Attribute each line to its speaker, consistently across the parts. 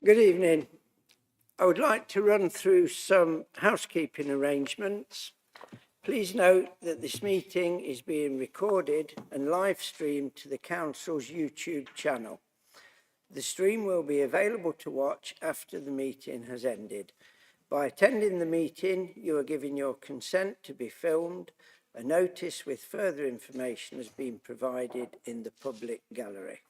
Speaker 1: Good evening. I would like to run through some housekeeping arrangements. Please note that this meeting is being recorded and live streamed to the Council's YouTube channel. The stream will be available to watch after the meeting has ended. By attending the meeting, you are giving your consent to be filmed. A notice with further information has been provided in the public gallery.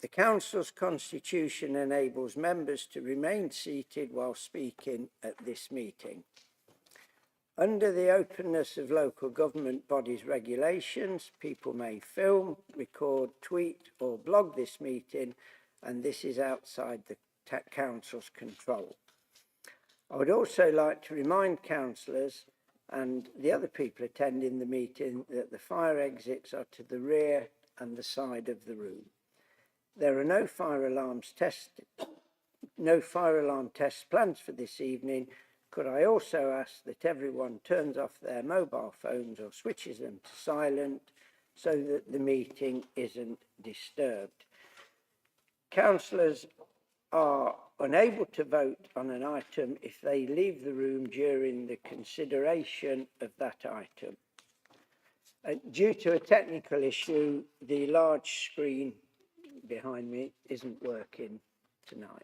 Speaker 1: The Council's constitution enables members to remain seated while speaking at this meeting. Under the openness of local government bodies regulations, people may film, record, tweet or blog this meeting, and this is outside the Council's control. I would also like to remind councillors and the other people attending the meeting that the fire exits are to the rear and the side of the room. There are no fire alarm tests planned for this evening. Could I also ask that everyone turns off their mobile phones or switches them to silent so that the meeting isn't disturbed? Councillors are unable to vote on an item if they leave the room during the consideration of that item. Due to a technical issue, the large screen behind me isn't working tonight.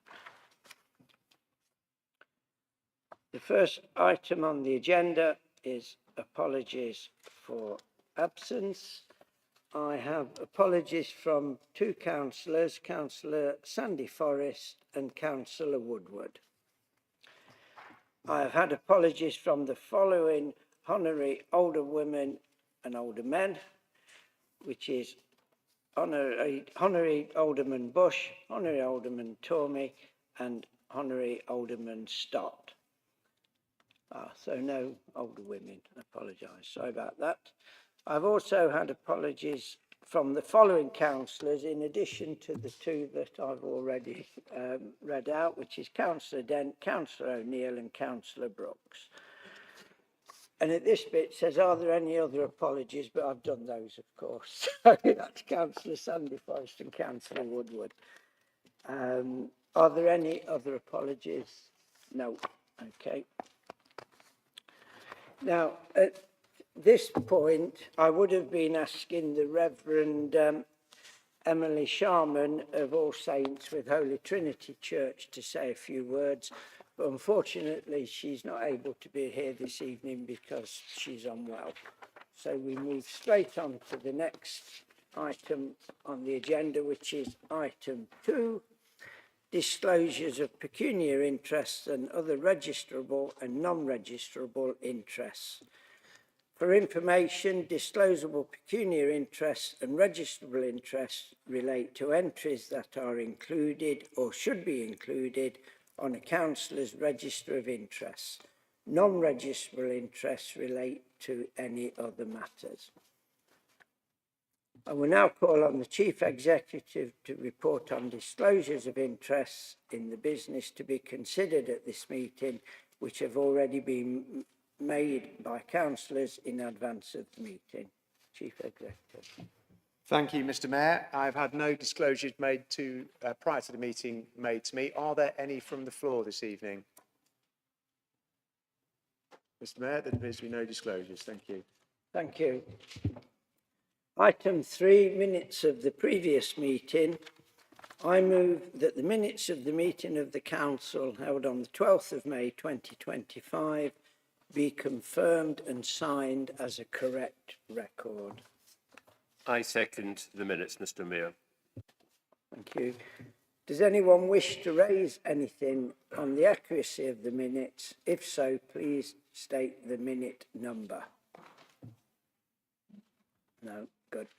Speaker 1: The first item on the agenda is apologies for absence. I have apologies from two councillors, Councillor Sandy Forrest and Councillor Woodward. I have had apologies from the following honorary older women and older men, which is Honorary Alderman Bush, Honorary Alderman Tormey and Honorary Alderman Stott. So no older women, I apologise, sorry about that. I've also had apologies from the following councillors in addition to the two that I've already read out, which is Councillor Dent, Councillor O'Neill and Councillor Brooks. And at this bit it says, are there any other apologies? But I've done those, of course. So that's Councillor Sandy Forrest and Councillor Woodward. Are there any other apologies? No. Okay. Now, at this point, I would have been asking the Reverend Emily Sharman of All Saints with Holy Trinity Church to say a few words. But unfortunately, she's not able to be here this evening because she's unwell. So we move straight on to the next item on the agenda, which is item 2, disclosures of pecuniary interests and other registrable and non-registrable interests. For information, disclosable pecuniary interests and registrable interests relate to entries that are included or should be included on a councillor's register of interests. Non-registrable interests relate to any other matters. I will now call on the Chief Executive to report on disclosures of interests in the business to be considered at this meeting, which have already been made by councillors in advance of the meeting. Chief Executive.
Speaker 2: Thank you, Mr. Mayor. I've had no disclosures made to prior to the meeting made to me. Are there any from the floor this evening? Mr. Mayor, there appears to be no disclosures. Thank you.
Speaker 1: Thank you. Item 3, minutes of the previous meeting. I move that the minutes of the meeting of the Council held on the 12th of May 2025 be confirmed and signed as a correct record.
Speaker 3: I second the minutes, Mr. Mayor.
Speaker 1: Thank you. Does anyone wish to raise anything on the accuracy of the minutes? If so, please state the minute number. No, good.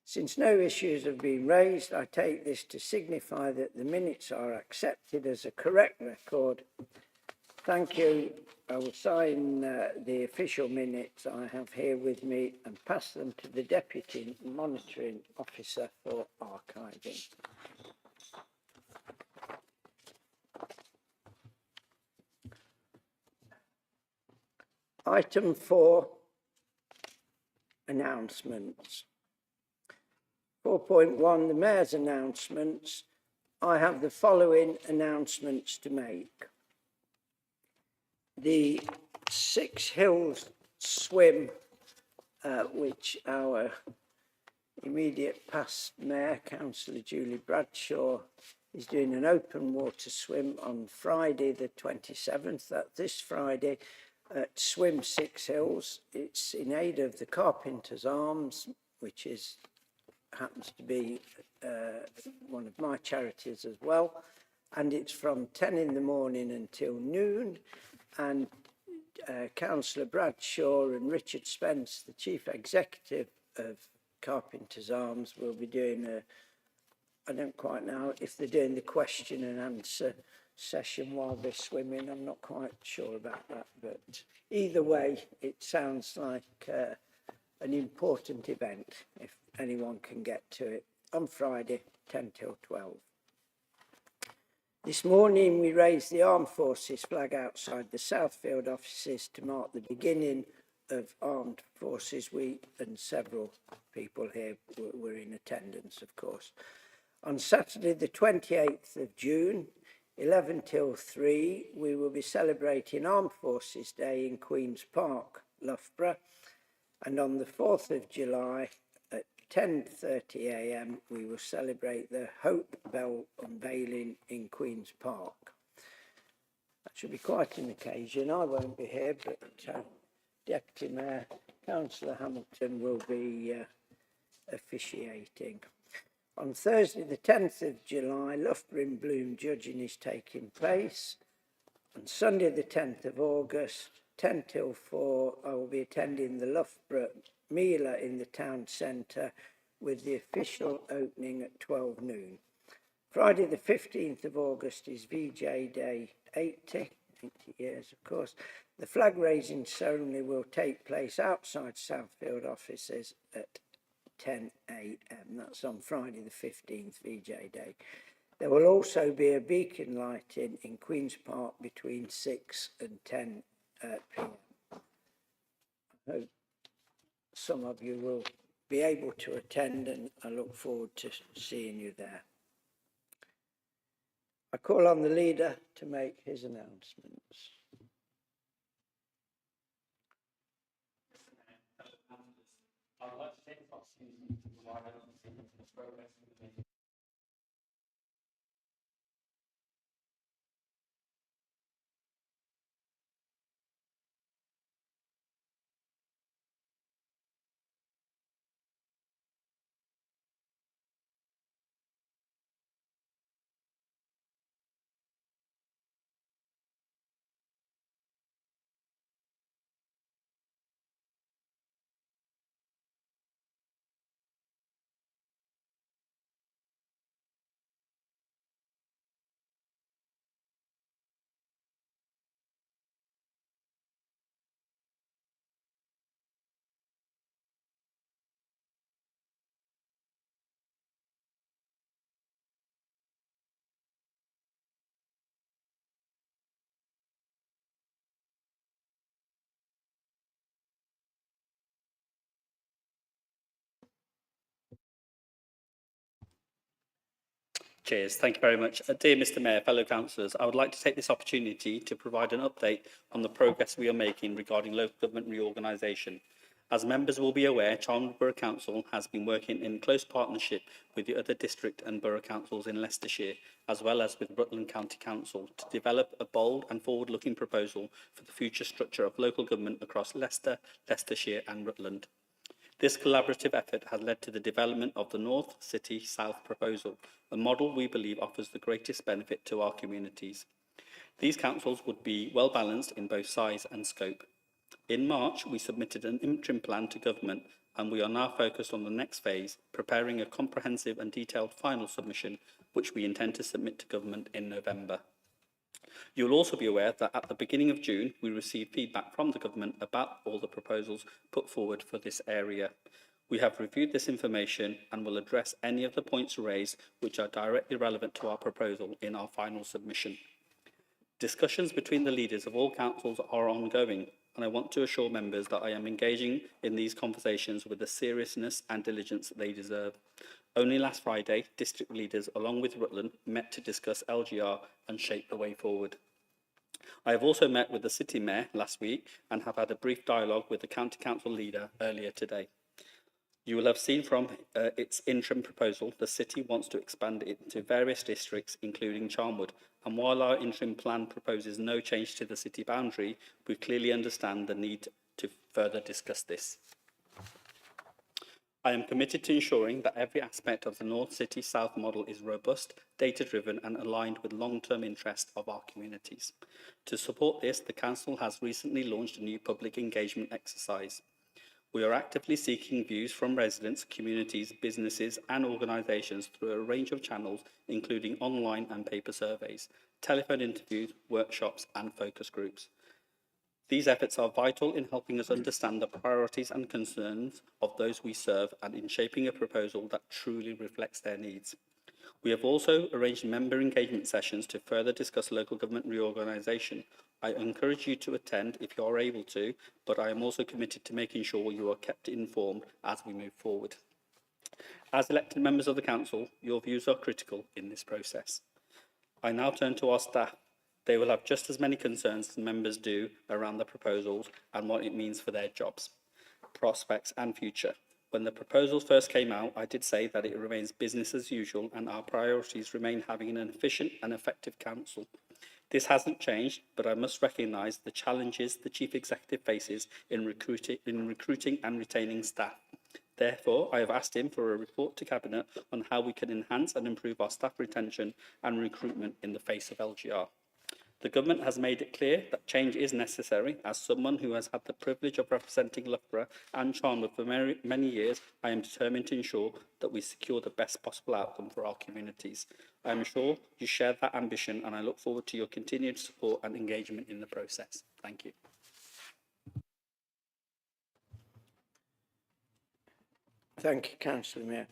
Speaker 1: Since no issues have been raised, I take this to signify that the minutes are accepted as a correct record. Thank you. I will sign the official minutes I have here with me and pass them to the Deputy Monitoring Officer for archiving. Item 4, announcements. 4.1, the Mayor's announcements. I have the following announcements to make. The Six Hills swim, which our immediate past Mayor, Councillor Julie Bradshaw, is doing an open water swim on Friday the 27th, that's this Friday, at Swim Six Hills. It's in aid of the Carpenters Arms, which happens to be one of my charities as well, and it's from 10 in the morning until noon, and Councillor Bradshaw and Richard Spence, the Chief Executive of Carpenters Arms, will be doing I don't quite know if they're doing the question and answer session while they're swimming. I'm not quite sure about that, but either way, it sounds like an important event if anyone can get to it on Friday, 10 till 12. This morning, we raised the Armed Forces flag outside the Southfield offices to mark the beginning of Armed Forces Week, and several people here were in attendance, of course. On Saturday, the 28th of June, 11 till 3, we will be celebrating Armed Forces Day in Queen's Park, Loughborough. And on the 4th of July, at 10:30 a.m, we will celebrate the Hope Bell unveiling in Queen's Park. That should be quite an occasion. I won't be here, but Deputy Mayor, Councillor Hamilton will be officiating. On Thursday, the 10th of July, Loughborough in Bloom judging is taking place. On Sunday, the 10th of August, 10 till 4, I will be attending the Loughborough Mela in the town centre with the official opening at 12 noon. Friday, the 15th of August is VJ Day 80 years, of course. The flag raising ceremony will take place outside Southfield offices at 10 a.m. That's on Friday the 15th, VJ Day. There will also be a beacon lighting in Queen's Park between 6 and 10 p.m. I hope some of you will be able to attend, and I look forward to seeing you there. I call on the leader to make his announcements.
Speaker 4: I would like to take this opportunity to provide an update on the progress of the meeting. Cheers. Thank you very much. Dear Mr Mayor, fellow councillors, I would like to take this opportunity to provide an update on the progress we are making regarding local government reorganisation. As members will be aware, Charnwood Borough Council has been working in close partnership with the other district and borough councils in Leicestershire, as well as with Rutland County Council, to develop a bold and forward-looking proposal for the future structure of local government across Leicester, Leicestershire and Rutland. This collaborative effort has led to the development of the North City South proposal, a model we believe offers the greatest benefit to our communities. These councils would be well balanced in both size and scope. In March, we submitted an interim plan to government, and we are now focused on the next phase, preparing a comprehensive and detailed final submission, which we intend to submit to government in November. You will also be aware that at the beginning of June, we received feedback from the government about all the proposals put forward for this area. We have reviewed this information and will address any of the points raised which are directly relevant to our proposal in our final submission. Discussions between the leaders of all councils are ongoing, and I want to assure members that I am engaging in these conversations with the seriousness and diligence they deserve. Only last Friday, district leaders, along with Rutland, met to discuss LGR and shape the way forward. I have also met with the City Mayor last week and have had a brief dialogue with the County Council leader earlier today. You will have seen from its interim proposal, the City wants to expand it into various districts, including Charnwood. And while our interim plan proposes no change to the city boundary, we clearly understand the need to further discuss this. I am committed to ensuring that every aspect of the North City South model is robust, data-driven and aligned with long-term interests of our communities. To support this, the Council has recently launched a new public engagement exercise. We are actively seeking views from residents, communities, businesses and organisations through a range of channels, including online and paper surveys, telephone interviews, workshops and focus groups. These efforts are vital in helping us understand the priorities and concerns of those we serve and in shaping a proposal that truly reflects their needs. We have also arranged member engagement sessions to further discuss local government reorganisation. I encourage you to attend if you are able to, but I am also committed to making sure you are kept informed as we move forward. As elected members of the Council, your views are critical in this process. I now turn to our staff. They will have just as many concerns as members do around the proposals and what it means for their jobs, prospects and future. When the proposals first came out, I did say that it remains business as usual and our priorities remain having an efficient and effective council. This hasn't changed, but I must recognise the challenges the Chief Executive faces in recruiting and retaining staff. Therefore, I have asked him for a report to Cabinet on how we can enhance and improve our staff retention and recruitment in the face of LGR. The Government has made it clear that change is necessary. As someone who has had the privilege of representing Loughborough and Charnwood for many years, I am determined to ensure that we secure the best possible outcome for our communities. I am sure you share that ambition and I look forward to your continued support and engagement in the process. Thank you.
Speaker 1: Thank you, Councillor Mayor.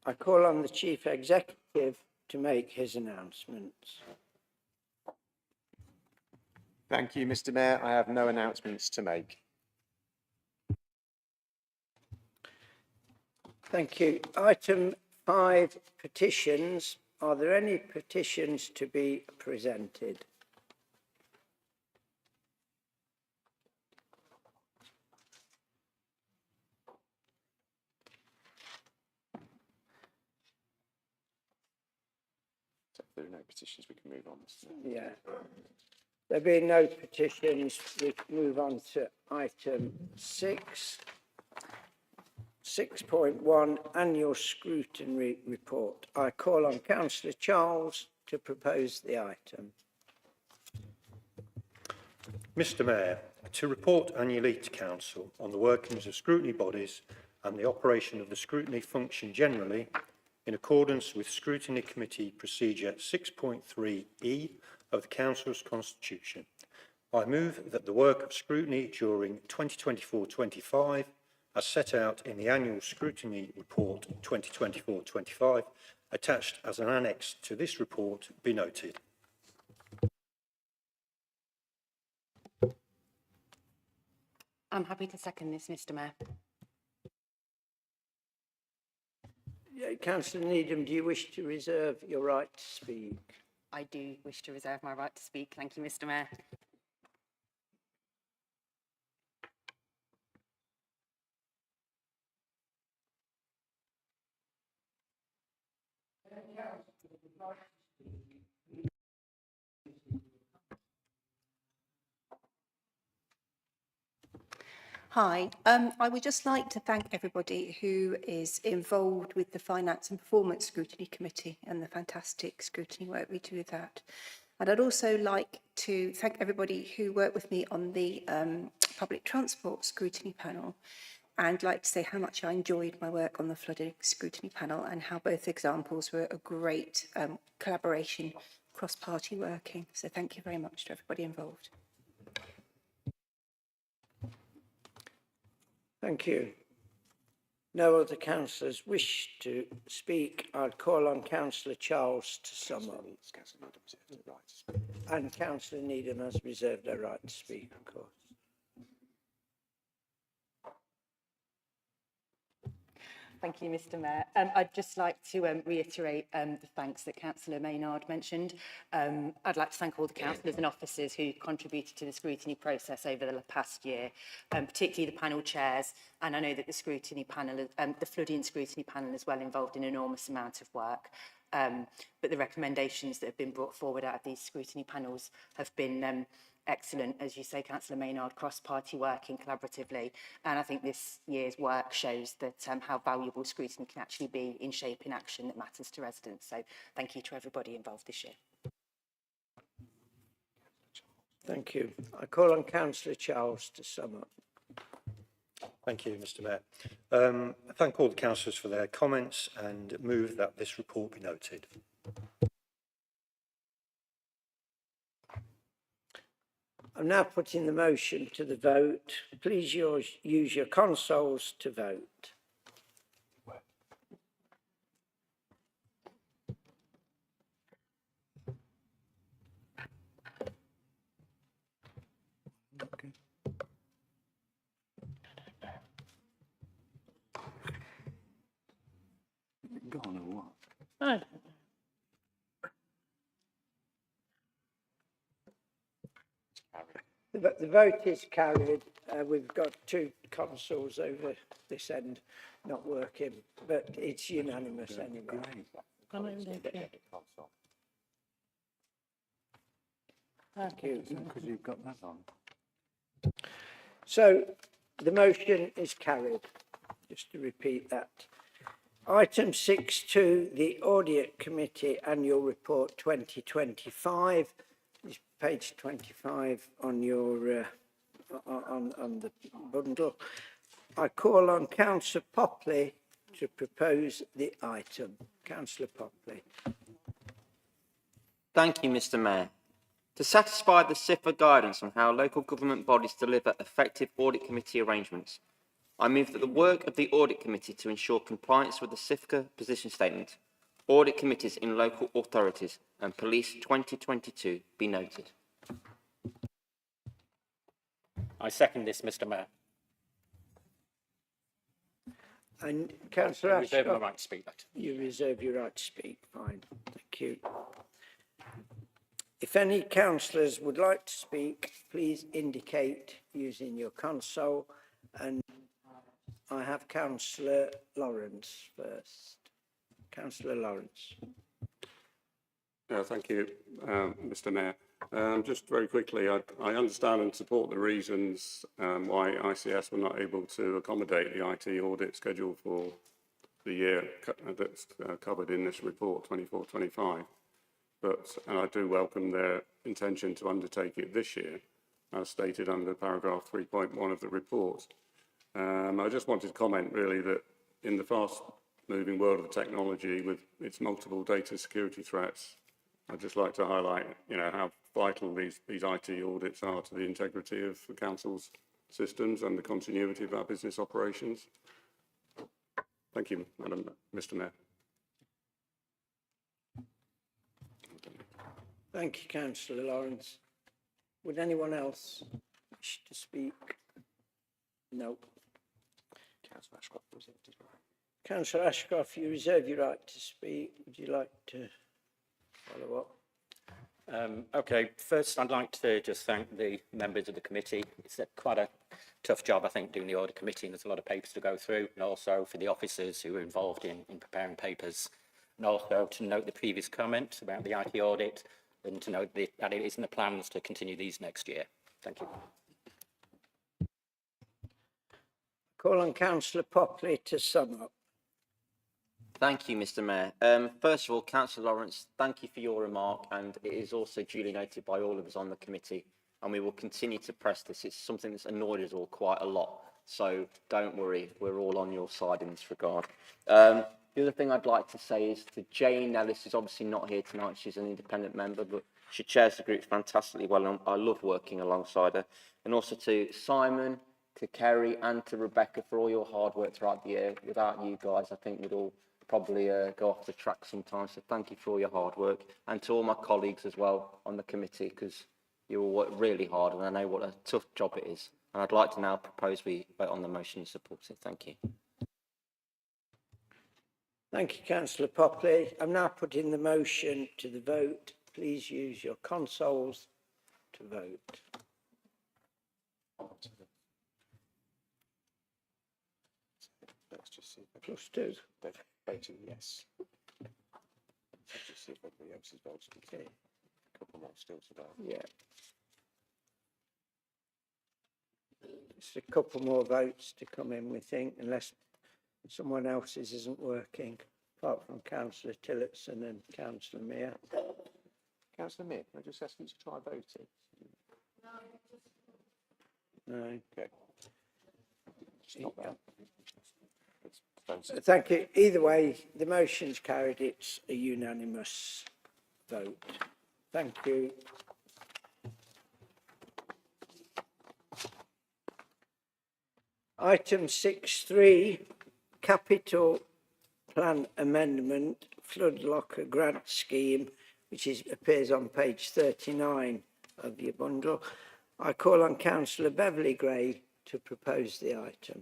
Speaker 1: I call on the Chief Executive to make his announcements.
Speaker 2: Thank you, Mr. Mayor. I have no announcements to make.
Speaker 1: Thank you. Item 5, petitions. Are there any petitions to be presented?
Speaker 2: So if there are no petitions, we can move on.
Speaker 1: Yeah. There being no petitions, we move on to item 6. 6.1 Annual Scrutiny Report. I call on Councillor Charles to propose the item.
Speaker 5: Mr. Mayor, to report annually to Council on the workings of scrutiny bodies and the operation of the scrutiny function generally, in accordance with Scrutiny Committee Procedure 6.3E of the Council's Constitution. I move that the work of scrutiny during 2024-25, as set out in the Annual Scrutiny Report 2024-25, attached as an annex to this report, be noted.
Speaker 6: I'm happy to second this, Mr. Mayor.
Speaker 1: Councillor Needham, do you wish to reserve your right to speak?
Speaker 6: I do wish to reserve my right to speak. Thank you, Mr. Mayor. Hi, I would just like to thank everybody who is involved with the Finance and Performance Scrutiny Committee and the fantastic scrutiny work we do with that. And I'd also like to thank everybody who worked with me on the Public Transport Scrutiny Panel, and like to say how much I enjoyed my work on the Flooding Scrutiny Panel and how both examples were a great collaboration, cross-party working. So thank you very much to everybody involved.
Speaker 1: Thank you. No other councillors wish to speak. I'd call on Councillor Charles to sum up. And Councillor Needham has reserved her right to speak, of course.
Speaker 7: Thank you, Mr Mayor. I'd just like to reiterate the thanks that Councillor Maynard mentioned. I'd like to thank all the councillors and officers who contributed to the scrutiny process over the past year, particularly the panel chairs, and I know that the scrutiny panel, the flooding scrutiny panel as well, involved in an enormous amount of work. But the recommendations that have been brought forward out of these scrutiny panels have been excellent, as you say, Councillor Maynard, cross-party working collaboratively. And I think this year's work shows that how valuable scrutiny can actually be in shaping action that matters to residents. So thank you to everybody involved this year.
Speaker 1: Thank you. I call on Councillor Charles to sum up.
Speaker 5: Thank you, Mr Mayor. I thank all the councillors for their comments and move that this report be noted.
Speaker 1: I'm now putting the motion to the vote. Please use your consoles to vote.
Speaker 8: Gone or what?
Speaker 1: I don't know. The vote is carried. We've got two consoles over this end not working, but it's unanimous anyway. Thank you.
Speaker 8: Because you've got that on.
Speaker 1: So the motion is carried, just to repeat that. Item 6.2, the Audit Committee Annual Report 2025. It's page 25 on your on the bundle. I call on Councillor Popley to propose the item. Councillor Popley.
Speaker 9: Thank you, Mr Mayor. To satisfy the CIFA guidance on how local government bodies deliver effective audit committee arrangements, I move that the work of the Audit Committee to ensure compliance with the CIFA position statement, audit committees in local authorities and police 2022 be noted.
Speaker 4: I second this, Mr Mayor.
Speaker 1: And Councillor
Speaker 4: Reserve my
Speaker 1: Ashcroft,
Speaker 4: right to speak that.
Speaker 1: you reserve your right to speak. Fine. Thank you. If any councillors would like to speak, please indicate using your console. And I have Councillor Lawrence first. Councillor Lawrence.
Speaker 10: Thank you, Mr Mayor. Just very quickly, I understand and support the reasons why ICS were not able to accommodate the IT audit schedule for the year that's covered in this report, 24-25. And I do welcome their intention to undertake it this year, as stated under paragraph 3.1 of the report. I just wanted to comment really that in the fast-moving world of technology with its multiple data security threats, I'd just like to highlight, how vital these IT audits are to the integrity of the council's systems and the continuity of our business operations. Thank you, Mr Mayor.
Speaker 1: Thank you, Councillor Lawrence. Would anyone else wish to speak? No.
Speaker 2: Councillor Ashcroft reserved his right.
Speaker 1: Councillor Ashcroft, you reserve your right to speak. Would you like to follow up?
Speaker 4: Okay, first I'd like to just thank the members of the committee. It's quite a tough job, I think, doing the audit committee. There's a lot of papers to go through, and also for the officers who were involved in preparing papers, and also to note the previous comment about the IT audit, and to note that it is in the plans to continue these next year. Thank you.
Speaker 1: Call on Councillor Popley to sum up.
Speaker 9: Thank you, Mr Mayor. First of all, Councillor Lawrence, thank you for your remark, and it is also duly noted by all of us on the committee, and we will continue to press this. It's something that's annoyed us all quite a lot, so don't worry, we're all on your side in this regard. The other thing I'd like to say is to Jane Ellis, who's obviously not here tonight, she's an independent member, but she chairs the group fantastically well, and I love working alongside her. And also to Simon, to Kerry, and to Rebecca for all your hard work throughout the year. Without you guys, I think we'd all probably go off the track sometimes, so thank you for all your hard work. And to all my colleagues as well on the committee, because you all work really hard, and I know what a tough job it is. And I'd like to now propose we vote on the motion and support it. Thank you.
Speaker 1: Thank you, Councillor Popley. I'm now putting the motion to the vote. Please use your consoles to vote.
Speaker 2: Let's just see. If
Speaker 1: Plus two.
Speaker 2: they're voting yes. Let's just see if everybody else has voted. Okay. A couple more still to vote.
Speaker 1: Yeah. Just a couple more votes to come in, we think, unless someone else's isn't working, apart from Councillor Tillotson and Councillor Mear.
Speaker 2: Councillor Mear, can I just ask you to try voting?
Speaker 1: No.
Speaker 2: Okay. Stop that. Let's vote.
Speaker 1: Thank you. Either way, the motion's carried. It's a unanimous vote. Thank you. Item 6.3, capital plan amendment, flood locker grant scheme, which appears on page 39 of your bundle. I call on Councillor Beverley Gray to propose the item.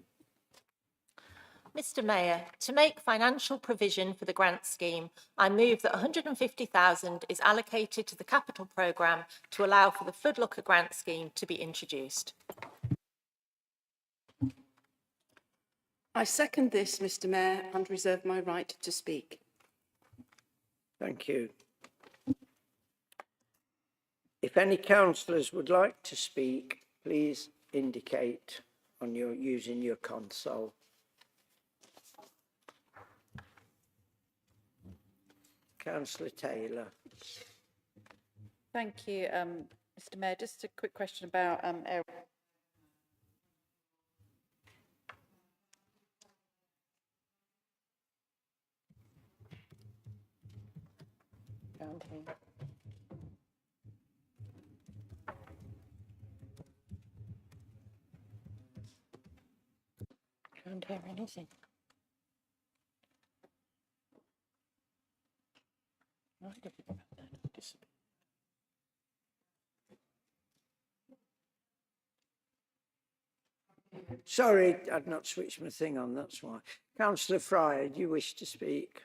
Speaker 11: Mr Mayor, to make financial provision for the grant scheme, I move that 150,000 is allocated to the capital programme to allow for the flood locker grant scheme to be introduced.
Speaker 12: I second this, Mr Mayor, and reserve my right to speak.
Speaker 1: Thank you. If any councillors would like to speak, please indicate on using your console. Councillor Taylor.
Speaker 13: Thank you, Mr Mayor. Just a quick question about area. Around here. Can't hear anything. Why did that disappear?
Speaker 1: Sorry, I'd not switched my thing on, that's why. Councillor Fryer, do you wish to speak?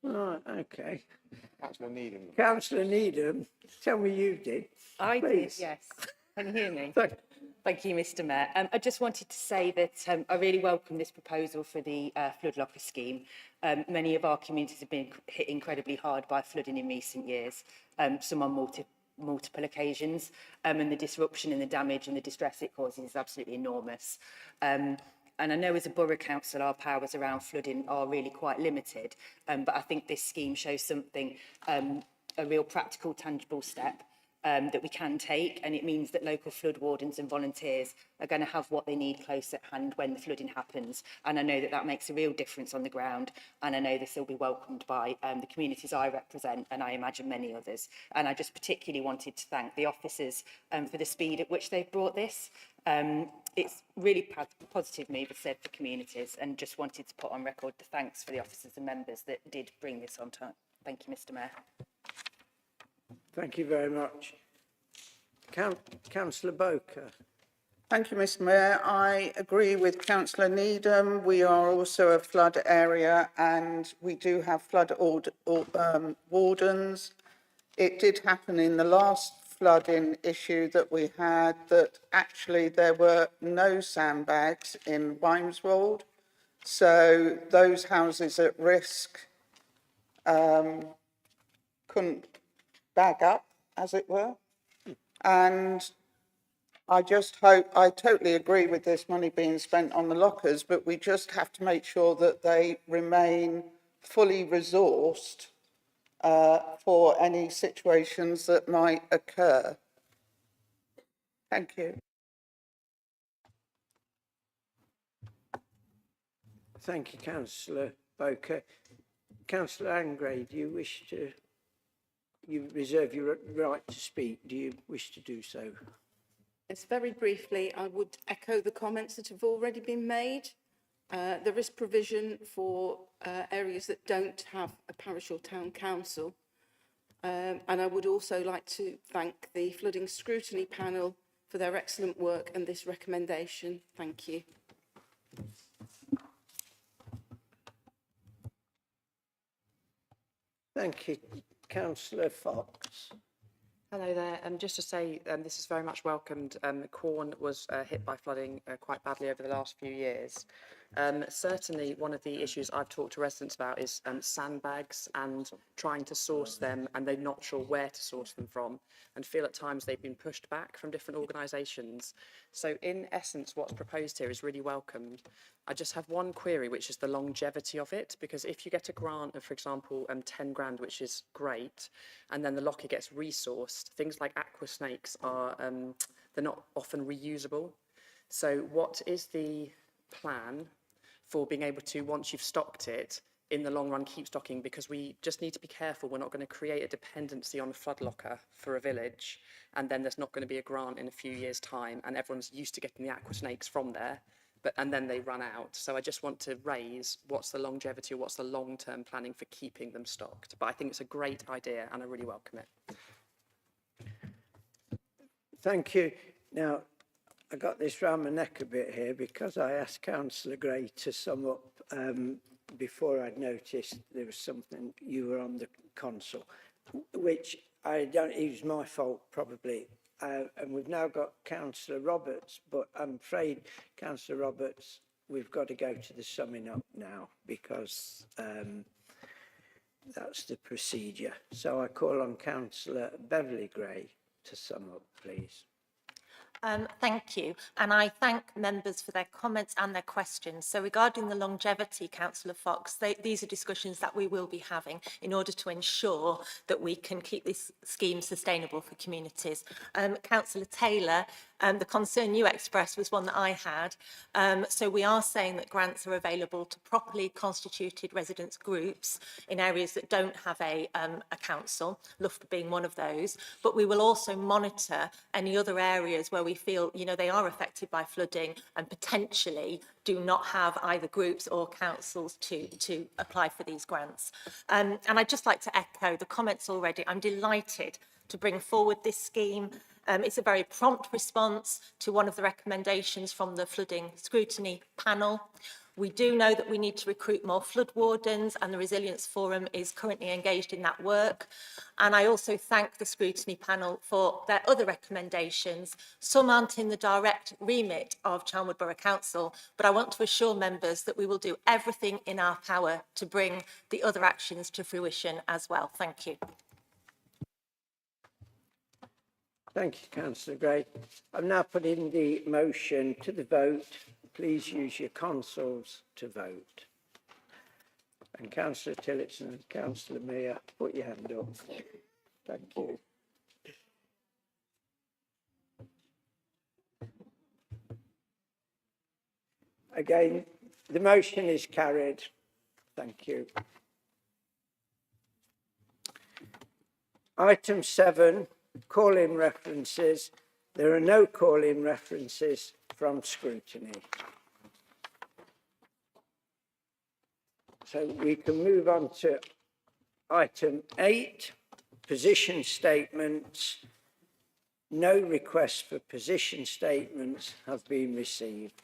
Speaker 1: Right, okay.
Speaker 2: Councillor Needham.
Speaker 1: Councillor Needham, tell me you did.
Speaker 7: I
Speaker 1: Please.
Speaker 7: did, yes. Can you hear me?
Speaker 1: Thank
Speaker 7: you, Mr Mayor. I just wanted to say that I really welcome this proposal for the flood locker scheme. Many of our communities have been hit incredibly hard by flooding in recent years, some on multiple occasions, and the disruption and the damage and the distress it causes is absolutely enormous. And I know as a borough council, our powers around flooding are really quite limited, but I think this scheme shows something, a real practical, tangible step that we can take, and it means that local flood wardens and volunteers are going to have what they need close at hand when the flooding happens. And I know that that makes a real difference on the ground, and I know this will be welcomed by the communities I represent, and I imagine many others. And I just particularly wanted to thank the officers for the speed at which they've brought this. It's really positive move, as said, for communities, and just wanted to put on record the thanks for the officers and members that did bring this on time. Thank you, Mr Mayor.
Speaker 1: Thank you very much. Councillor Boker.
Speaker 14: Thank you, Mr Mayor. I agree with Councillor Needham. We are also a flood area and we do have flood wardens. It did happen in the last flooding issue that we had that actually there were no sandbags in Wymeswold. So those houses at risk couldn't bag up, as it were. And I just hope, I totally agree with this money being spent on the lockers, but we just have to make sure that they remain fully resourced for any situations that might occur. Thank you.
Speaker 1: Thank you, Councillor Boker. Councillor Angray, do you wish to, you reserve your right to speak, do you wish to do so?
Speaker 12: Yes, very briefly, I would echo the comments that have already been made. There is provision for areas that don't have a parish or town council. And I would also like to thank the Flooding Scrutiny Panel for their excellent work and this recommendation. Thank you.
Speaker 1: Thank you. Councillor Fox.
Speaker 15: Hello there. Just to say, this is very much welcomed. Corn was hit by flooding quite badly over the last few years. Certainly, one of the issues I've talked to residents about is sandbags and trying to source them, and they're not sure where to source them from, and feel at times they've been pushed back from different organisations. So, in essence, what's proposed here is really welcomed. I just have one query, which is the longevity of it, because if you get a grant of, for example, 10 grand, which is great, and then the locker gets resourced, things like aqua snakes are, they're not often reusable. So what is the plan for being able to, once you've stocked it, in the long run keep stocking? Because we just need to be careful we're not going to create a dependency on a flood locker for a village, and then there's not going to be a grant in a few years' time, and everyone's used to getting the aqua snakes from there, and then they run out. So I just want to raise what's the longevity or what's the long-term planning for keeping them stocked. But I think it's a great idea and I really welcome it.
Speaker 1: Thank you. Now, I got this round my neck a bit here because I asked Councillor Gray to sum up before I'd noticed there was something, you were on the console, which I don't, it was my fault probably. And we've now got Councillor Roberts, but I'm afraid, Councillor Roberts, we've got to go to the summing up now because that's the procedure. So I call on Councillor Beverly Gray to sum up, please.
Speaker 11: Thank you. And I thank members for their comments and their questions. So regarding the longevity, Councillor Fox, these are discussions that we will be having in order to ensure that we can keep this scheme sustainable for communities. Councillor Taylor, the concern you expressed was one that I had. So we are saying that grants are available to properly constituted residents groups in areas that don't have a council, Loughborough being one of those, but we will also monitor any other areas where we feel, you know, they are affected by flooding and potentially do not have either groups or councils to apply for these grants. And I'd just like to echo the comments already. I'm delighted to bring forward this scheme. It's a very prompt response to one of the recommendations from the flooding scrutiny panel. We do know that we need to recruit more flood wardens, and the Resilience Forum is currently engaged in that work. And I also thank the scrutiny panel for their other recommendations. Some aren't in the direct remit of Charnwood Borough Council, but I want to assure members that we will do everything in our power to bring the other actions to fruition as well. Thank you.
Speaker 1: Thank you, Councillor Gray. I'm now putting the motion to the vote. Please use your consoles to vote. And Councillor Tillotson and Councillor Meyer, put your hand up. Thank you. Again, the motion is carried. Thank you. Item 7, call-in references. There are no call-in references from scrutiny. So we can move on to item 8, position statements. No requests for position statements have been received.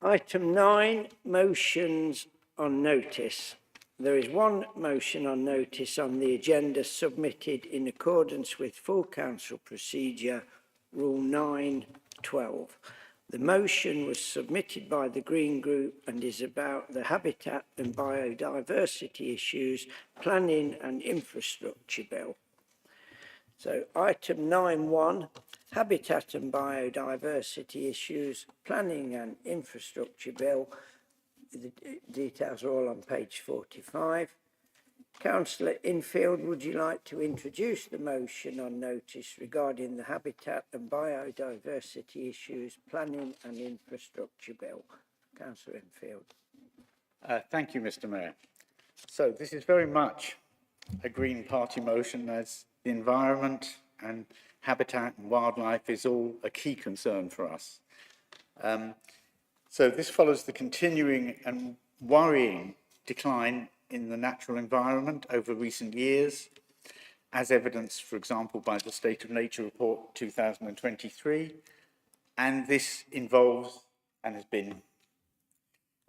Speaker 1: Item 9, motions on notice. There is one motion on notice on the agenda submitted in accordance with full council procedure rule 9.12. The motion was submitted by the Green Group and is about the habitat and biodiversity issues, planning and infrastructure bill. So item 9.1, habitat and biodiversity issues, planning and infrastructure bill. The details are all on page 45. Councillor Infield, would you like to introduce the motion on notice regarding the habitat and biodiversity issues, planning and infrastructure bill? Councillor Infield.
Speaker 8: Thank you, Mr. Mayor. So this is very much a Green Party motion, as the environment and habitat and wildlife is all a key concern for us. So this follows the continuing and worrying decline in the natural environment over recent years, as evidenced, for example, by the State of Nature Report 2023. And this involves and has been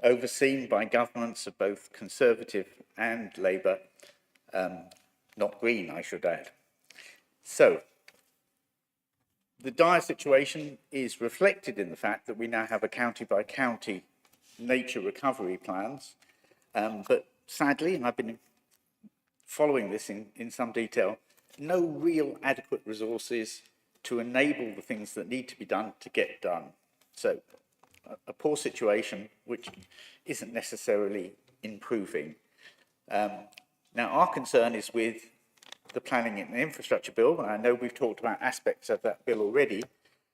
Speaker 8: overseen by governments of both Conservative and Labour, not Green, I should add. So, the dire situation is reflected in the fact that we now have a county-by-county nature recovery plans, but sadly, and I've been following this in some detail, no real adequate resources to enable the things that need to be done to get done. So, a poor situation which isn't necessarily improving. Now, our concern is with the Planning and Infrastructure Bill, and I know we've talked about aspects of that bill already,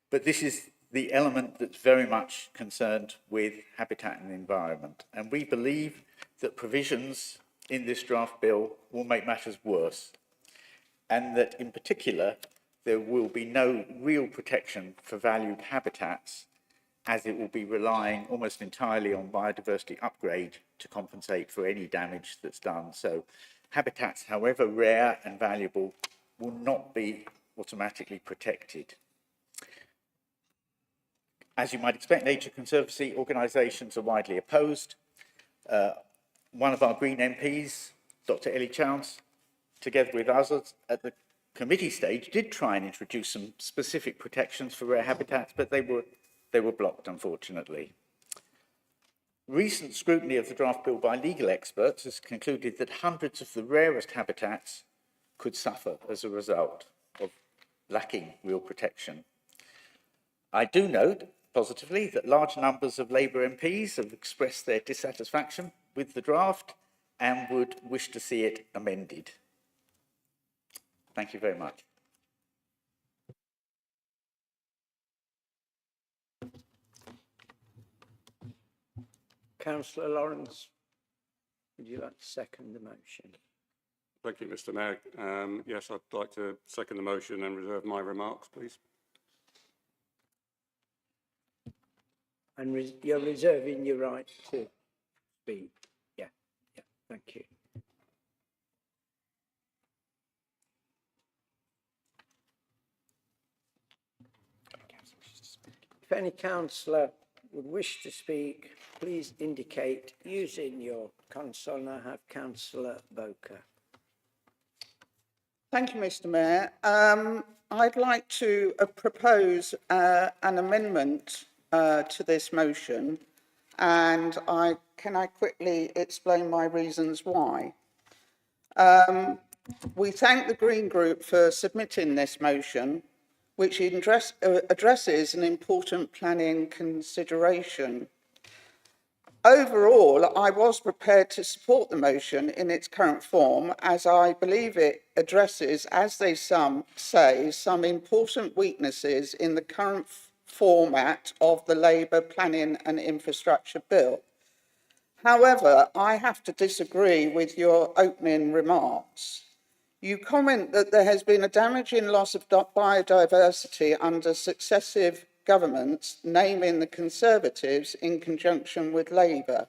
Speaker 8: but this is the element that's very much concerned with habitat and environment. And we believe that provisions in this draft bill will make matters worse, and that in particular, there will be no real protection for valued habitats, as it will be relying almost entirely on biodiversity upgrade to compensate for any damage that's done. So habitats, however rare and valuable, will not be automatically protected. As you might expect, Nature Conservancy organisations are widely opposed. One of our Green MPs, Dr. Ellie Chownes, together with others at the committee stage, did try and introduce some specific protections for rare habitats, but they were blocked, unfortunately. Recent scrutiny of the draft bill by legal experts has concluded that hundreds of the rarest habitats could suffer as a result of lacking real protection. I do note positively that large numbers of Labour MPs have expressed their dissatisfaction with the draft and would wish to see it amended. Thank you very much.
Speaker 1: Councillor Lawrence, would you like to second the motion?
Speaker 10: Thank you, Mr. Mayor. Yes, I'd like to second the motion and reserve my remarks, please.
Speaker 1: And you're reserving your right to speak? Yeah, thank you. If any councillor would wish to speak, please indicate using your console. And I have Councillor Boker.
Speaker 14: Thank you, Mr. Mayor. I'd like to propose an amendment to this motion, and can I quickly explain my reasons why? We thank the Green Group for submitting this motion, which addresses an important planning consideration. Overall, I was prepared to support the motion in its current form, as I believe it addresses, as they say, some important weaknesses in the current format of the Labour Planning and Infrastructure Bill. However, I have to disagree with your opening remarks. You comment that there has been a damaging loss of biodiversity under successive governments, naming the Conservatives in conjunction with Labour.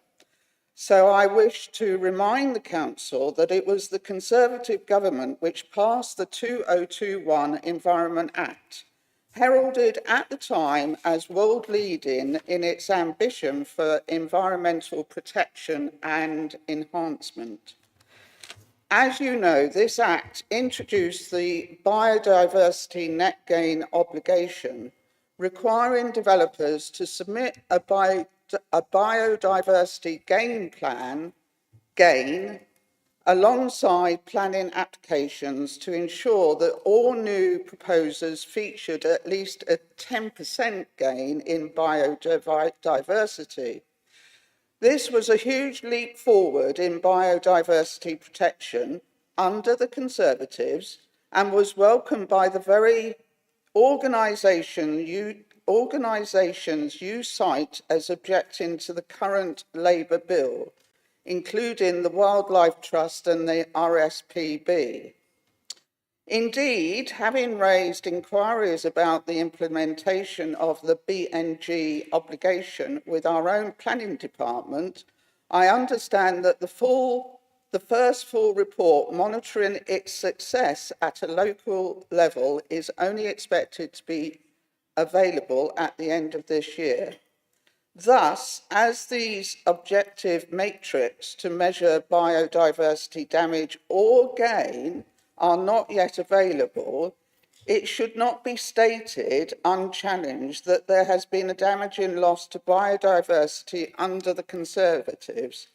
Speaker 14: So I wish to remind the Council that it was the Conservative government which passed the 2021 Environment Act, heralded at the time as world-leading in its ambition for environmental protection and enhancement. As you know, this Act introduced the biodiversity net gain obligation, requiring developers to submit a biodiversity gain plan, alongside planning applications to ensure that all new proposals featured at least a 10% gain in biodiversity. This was a huge leap forward in biodiversity protection under the Conservatives and was welcomed by the very organisations you cite as objecting to the current Labour bill, including the Wildlife Trust and the RSPB. Indeed, having raised inquiries about the implementation of the BNG obligation with our own planning department, I understand that the first full report monitoring its success at a local level is only expected to be available at the end of this year. Thus, as these objective matrix to measure biodiversity damage or gain are not yet available, it should not be stated unchallenged that there has been a damaging loss to biodiversity under the Conservatives,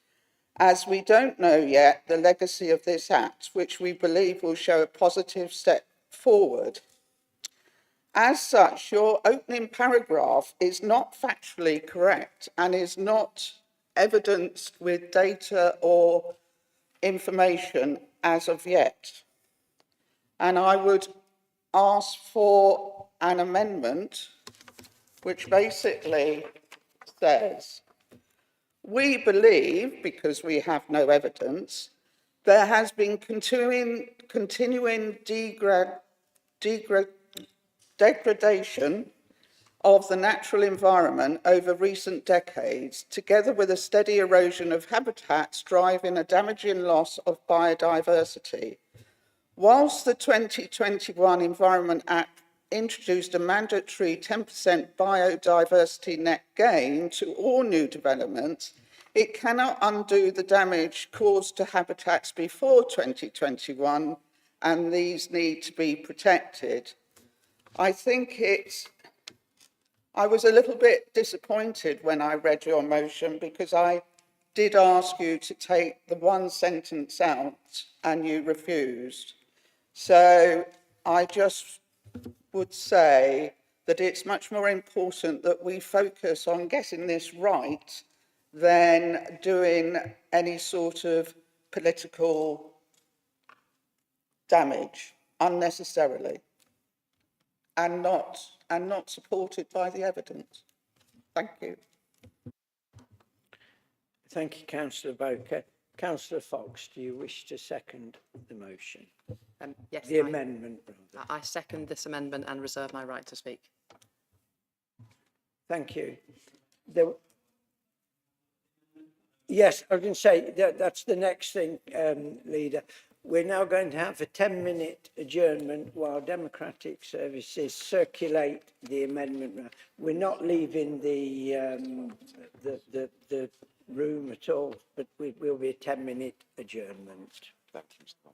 Speaker 14: as we don't know yet the legacy of this Act, which we believe will show a positive step forward. As such, your opening paragraph is not factually correct and is not evidenced with data or information as of yet. And I would ask for an amendment which basically says, we believe, because we have no evidence, there has been continuing degradation of the natural environment over recent decades, together with a steady erosion of habitats driving a damaging loss of biodiversity. Whilst the 2021 Environment Act introduced a mandatory 10% biodiversity net gain to all new developments, it cannot undo the damage caused to habitats before 2021, and these need to be protected. I was a little bit disappointed when I read your motion, because I did ask you to take the one sentence out and you refused. So I just would say that it's much more important that we focus on getting this right than doing any sort of political damage unnecessarily and not supported by the evidence. Thank you.
Speaker 1: Thank you, Councillor Bowker. Councillor Fox, do you wish to second the motion?
Speaker 15: Yes.
Speaker 1: The amendment, rather.
Speaker 15: I second this amendment and reserve my right to speak.
Speaker 1: Thank you. Yes, I was going to say that's the next thing, Leader. We're now going to have a 10-minute adjournment while Democratic Services circulate the amendment. We're not leaving the room at all, but we will be a 10-minute adjournment.
Speaker 2: Thank you, Mr.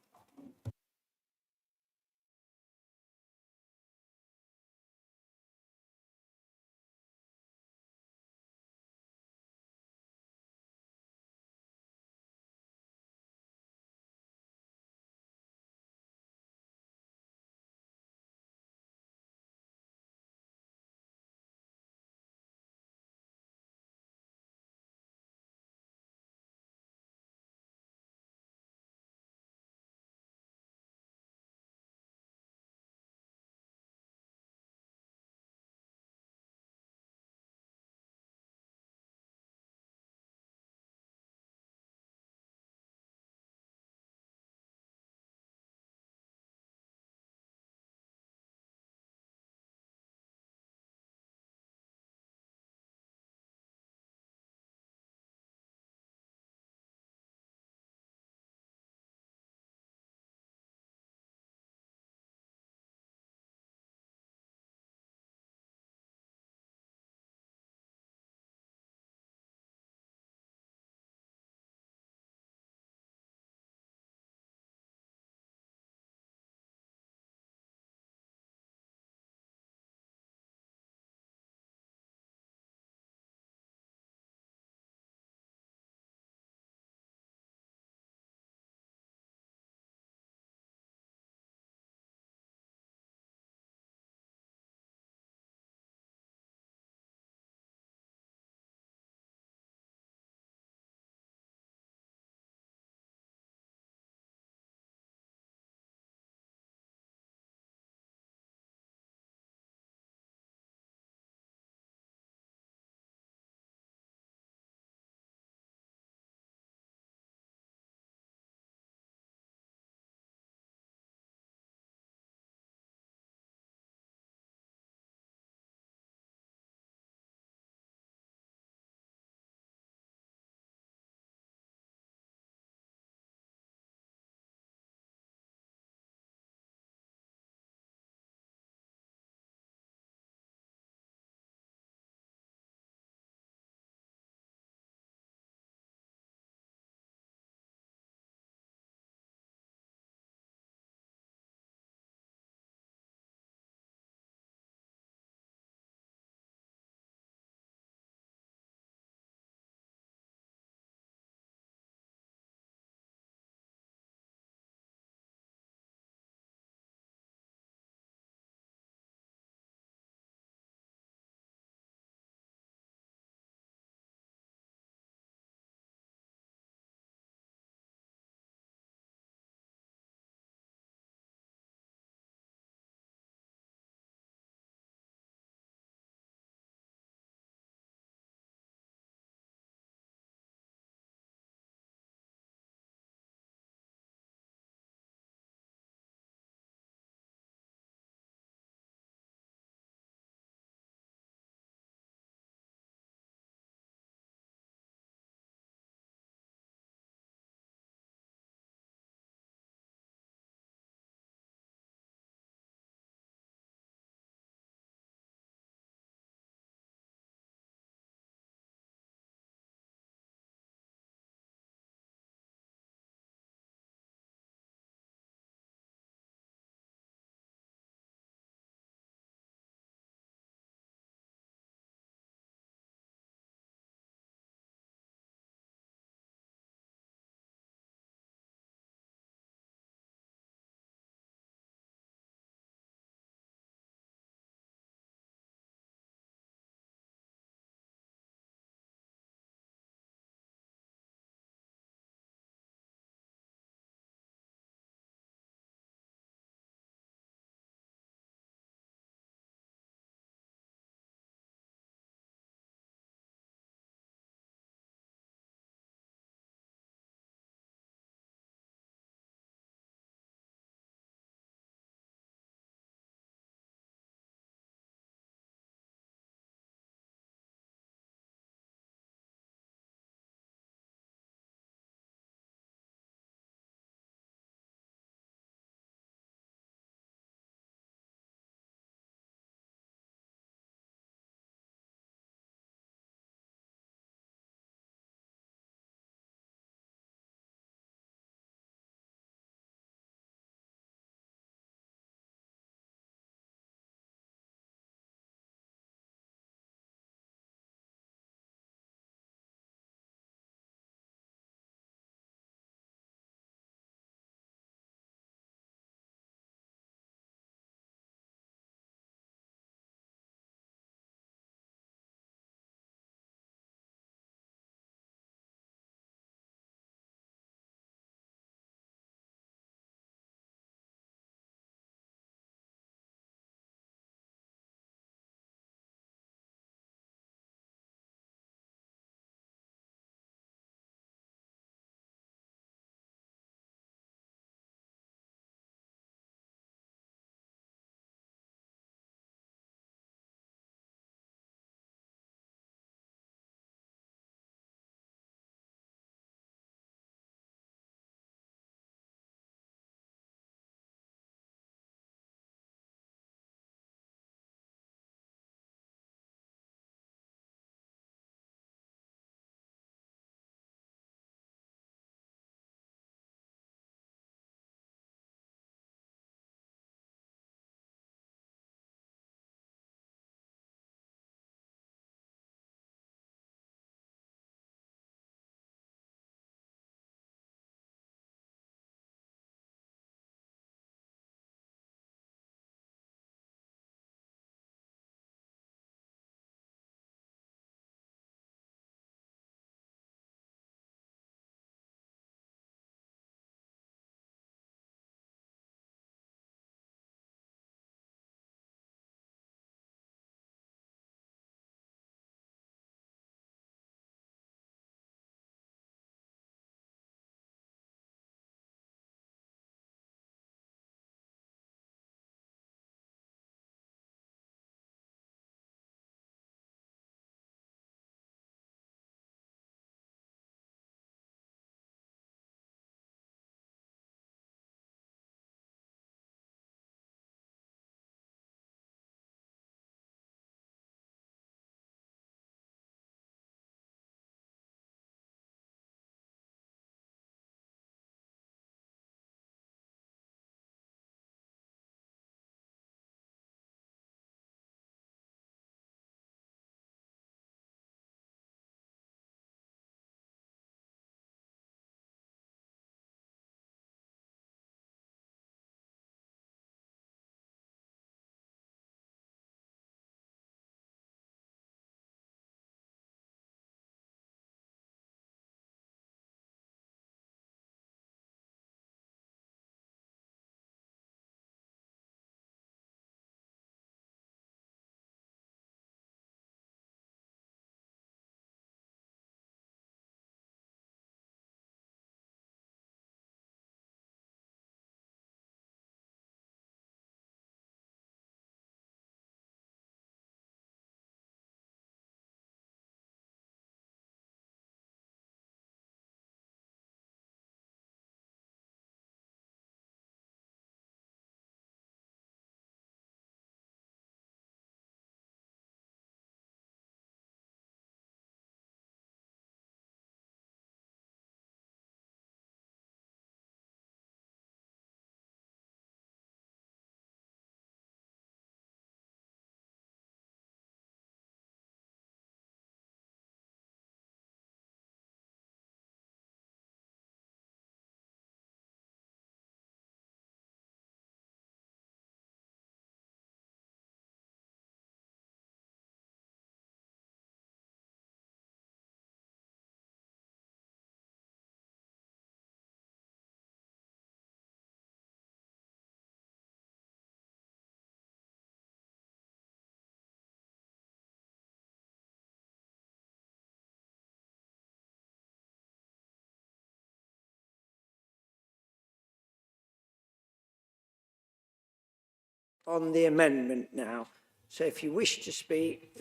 Speaker 1: on the amendment now. So if you wish to speak,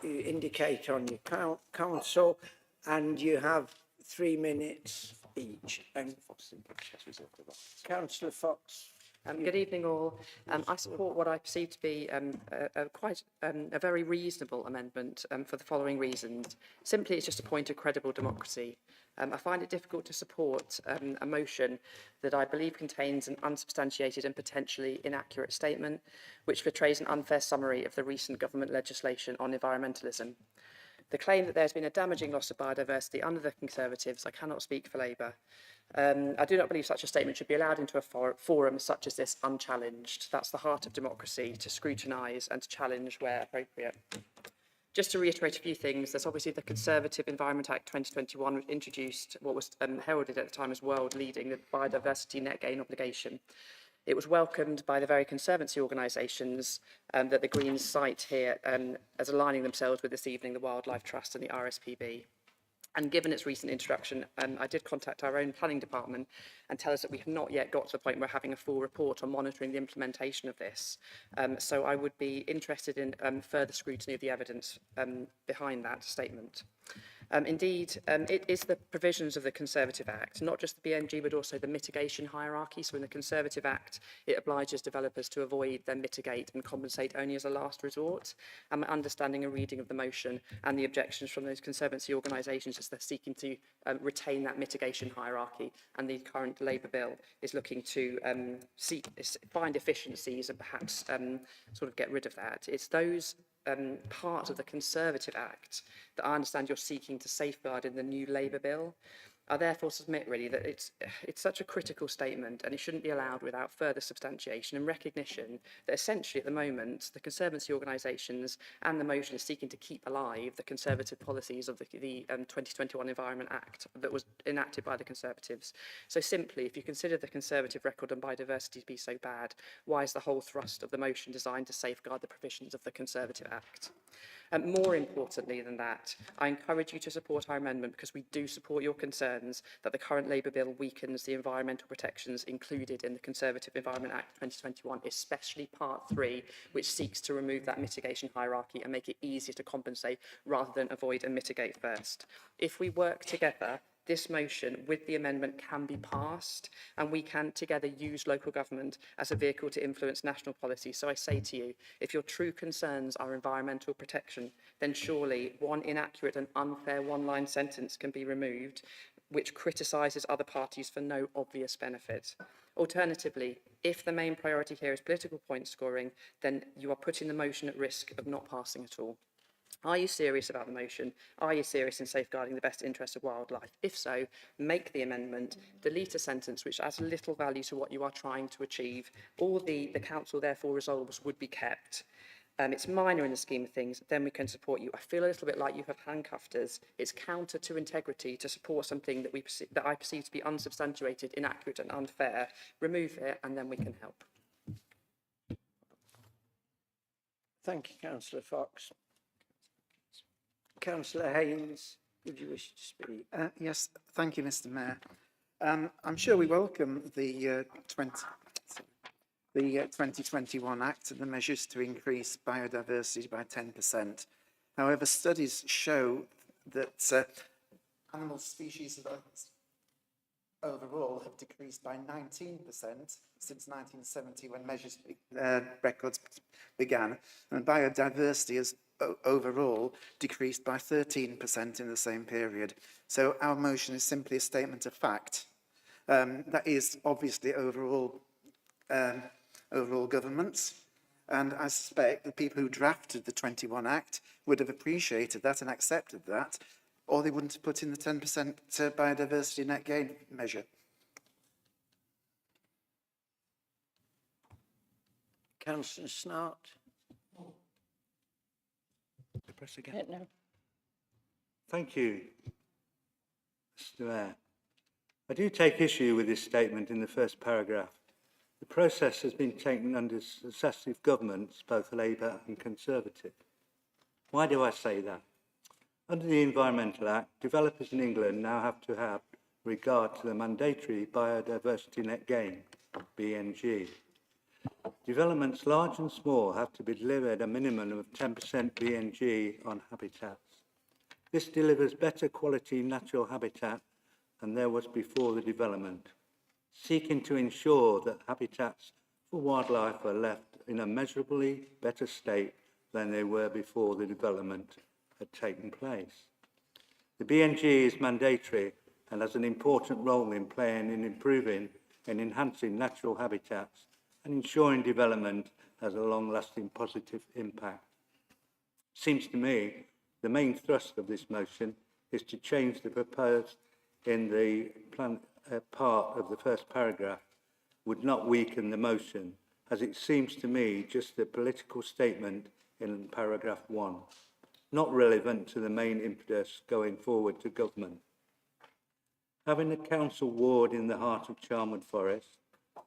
Speaker 1: you indicate on your council, and you have 3 minutes each. And Councillor Fox.
Speaker 15: Good evening, all. I support what I perceive to be a very reasonable amendment for the following reasons. Simply, it's just a point of credible democracy. I find it difficult to support a motion that I believe contains an unsubstantiated and potentially inaccurate statement, which portrays an unfair summary of the recent government legislation on environmentalism. The claim that there's been a damaging loss of biodiversity under the Conservatives, I cannot speak for Labour. I do not believe such a statement should be allowed into a forum such as this unchallenged. That's the heart of democracy, to scrutinise and to challenge where appropriate. Just to reiterate a few things, there's obviously the Conservative Environment Act 2021, which introduced what was heralded at the time as world-leading, the biodiversity net gain obligation. It was welcomed by the very conservancy organisations that the Greens cite here as aligning themselves with this evening, the Wildlife Trust and the RSPB. And given its recent introduction, I did contact our own planning department and tell us that we have not yet got to the point where we're having a full report on monitoring the implementation of this. So I would be interested in further scrutiny of the evidence behind that statement. Indeed, it is the provisions of the Conservative Act, not just the BNG, but also the mitigation hierarchy. So in the Conservative Act, it obliges developers to avoid, then mitigate and compensate only as a last resort. And my understanding and reading of the motion and the objections from those conservancy organisations is they're seeking to retain that mitigation hierarchy, and the current Labour bill is looking to find efficiencies and perhaps sort of get rid of that. It's those parts of the Conservative Act that I understand you're seeking to safeguard in the new Labour bill. I therefore submit really that it's such a critical statement and it shouldn't be allowed without further substantiation and recognition that essentially at the moment the conservancy organisations and the motion is seeking to keep alive the conservative policies of the 2021 Environment Act that was enacted by the Conservatives. So simply, if you consider the Conservative record on biodiversity to be so bad, why is the whole thrust of the motion designed to safeguard the provisions of the Conservative Act? More importantly than that, I encourage you to support our amendment because we do support your concerns that the current Labour bill weakens the environmental protections included in the Conservative Environment Act 2021, especially Part 3, which seeks to remove that mitigation hierarchy and make it easier to compensate rather than avoid and mitigate first. If we work together, this motion with the amendment can be passed and we can together use local government as a vehicle to influence national policy. So I say to you, if your true concerns are environmental protection, then surely one inaccurate and unfair one-line sentence can be removed which criticises other parties for no obvious benefit. Alternatively, if the main priority here is political point scoring, then you are putting the motion at risk of not passing at all. Are you serious about the motion? Are you serious in safeguarding the best interests of wildlife? If so, make the amendment, delete a sentence which adds little value to what you are trying to achieve. All the council therefore resolves would be kept. It's minor in the scheme of things, then we can support you. I feel a little bit like you have handcuffed us. It's counter to integrity to support something that I perceive to be unsubstantiated, inaccurate and unfair. Remove it and then we can help.
Speaker 1: Thank you, Councillor Fox. Councillor Haynes, would you wish to speak?
Speaker 16: Yes, thank you, Mr. Mayor. I'm sure we welcome the 2021 Act and the measures to increase biodiversity by 10%. However, studies show that animal species overall have decreased by 19% since 1970 when measures records began, and biodiversity has overall decreased by 13% in the same period. So our motion is simply a statement of fact. That is obviously overall governments, and I suspect the people who drafted the 21 Act would have appreciated that and accepted that, or they wouldn't have put in the 10% biodiversity net gain measure.
Speaker 1: Councillor Snart.
Speaker 16: Press again.
Speaker 7: No.
Speaker 17: Thank you, Mr. Mayor. I do take issue with this statement in the first paragraph. The process has been taken under successive governments, both Labour and Conservative. Why do I say that? Under the Environmental Act, developers in England now have to have regard to the mandatory biodiversity net gain, BNG. Developments large and small have to be delivered a minimum of 10% BNG on habitats. This delivers better quality natural habitat than there was before the development, seeking to ensure that habitats for wildlife are left in a measurably better state than they were before the development had taken place. The BNG is mandatory and has an important role in playing in improving and enhancing natural habitats and ensuring development has a long-lasting positive impact. Seems to me the main thrust of this motion is to change the proposed in the plan, part of the first paragraph would not weaken the motion, as it seems to me just a political statement in paragraph 1, not relevant to the main impetus going forward to government. Having a council ward in the heart of Charnwood Forest,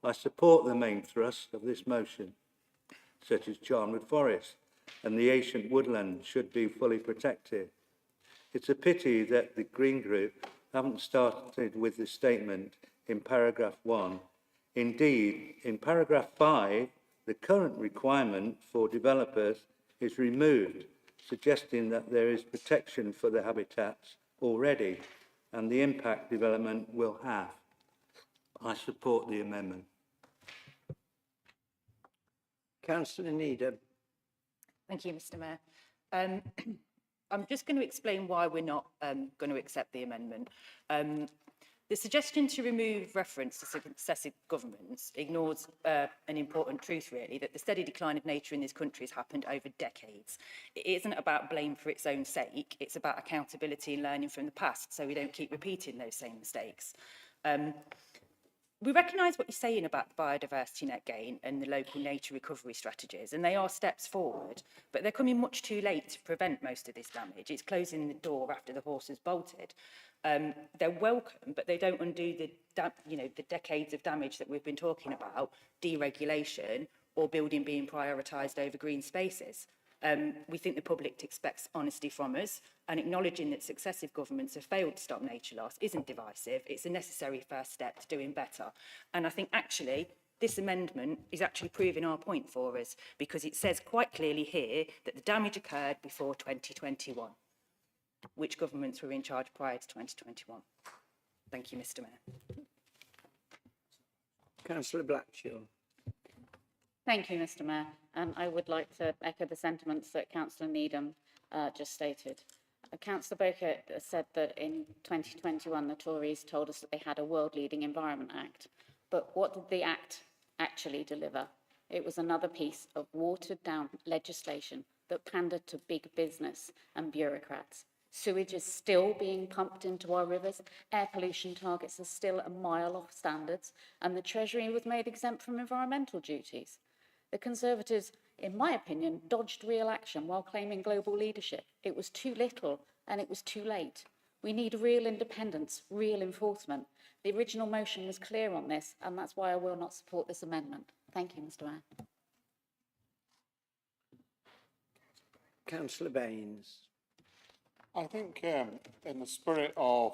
Speaker 17: I support the main thrust of this motion, such as Charnwood Forest and the ancient woodland should be fully protected. It's a pity that the Green Group haven't started with the statement in paragraph 1. Indeed, in paragraph 5, the current requirement for developers is removed, suggesting that there is protection for the habitats already and the impact development will have. I support the amendment.
Speaker 1: Councillor Needham.
Speaker 7: Thank you, Mr Mayor. I'm just going to explain why we're not going to accept the amendment. The suggestion to remove reference to successive governments ignores an important truth, really, that the steady decline of nature in this country has happened over decades. It isn't about blame for its own sake, it's about accountability and learning from the past so we don't keep repeating those same mistakes. We recognise what you're saying about the biodiversity net gain and the local nature recovery strategies, and they are steps forward, but they're coming much too late to prevent most of this damage. It's closing the door after the horse has bolted. They're welcome, but they don't undo the decades of damage that we've been talking about, deregulation or building being prioritised over green spaces. We think the public expects honesty from us, and acknowledging that successive governments have failed to stop nature loss isn't divisive. It's a necessary first step to doing better. And I think actually this amendment is actually proving our point for us, because it says quite clearly here that the damage occurred before 2021. Which governments were in charge prior to 2021? Thank you, Mr Mayor.
Speaker 1: Councillor Blackshaw.
Speaker 18: Thank you, Mr Mayor. I would like to echo the sentiments that Councillor Needham just stated. Councillor Boker said that in 2021 the Tories told us that they had a world-leading Environment Act. But what did the Act actually deliver? It was another piece of watered-down legislation that pandered to big business and bureaucrats. Sewage is still being pumped into our rivers, air pollution targets are still a mile off standards, and the Treasury was made exempt from environmental duties. The Conservatives, in my opinion, dodged real action while claiming global leadership. It was too little and it was too late. We need real independence, real enforcement. The original motion was clear on this, and that's why I will not support this amendment. Thank you, Mr Mayor.
Speaker 1: Councillor Baines.
Speaker 19: I think in the spirit of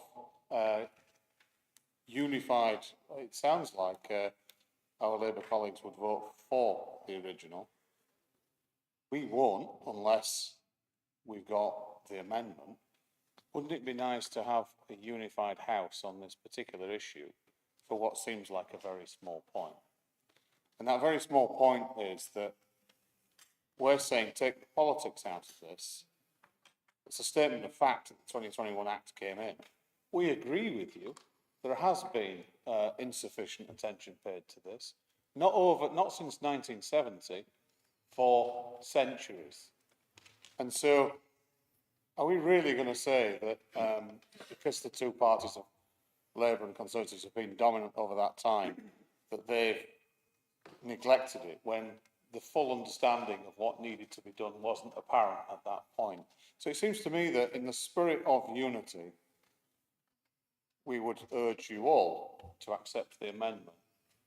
Speaker 19: unified, it sounds like our Labour colleagues would vote for the original. We won't unless we've got the amendment. Wouldn't it be nice to have a unified house on this particular issue for what seems like a very small point? And that very small point is that we're saying take the politics out of this. It's a statement of fact that the 2021 Act came in. We agree with you. There has been insufficient attention paid to this. Not since 1970, for centuries. And so, are we really going to say that because the two parties of Labour and Conservatives have been dominant over that time, that they've neglected it when the full understanding of what needed to be done wasn't apparent at that point? So it seems to me that in the spirit of unity, we would urge you all to accept the amendment,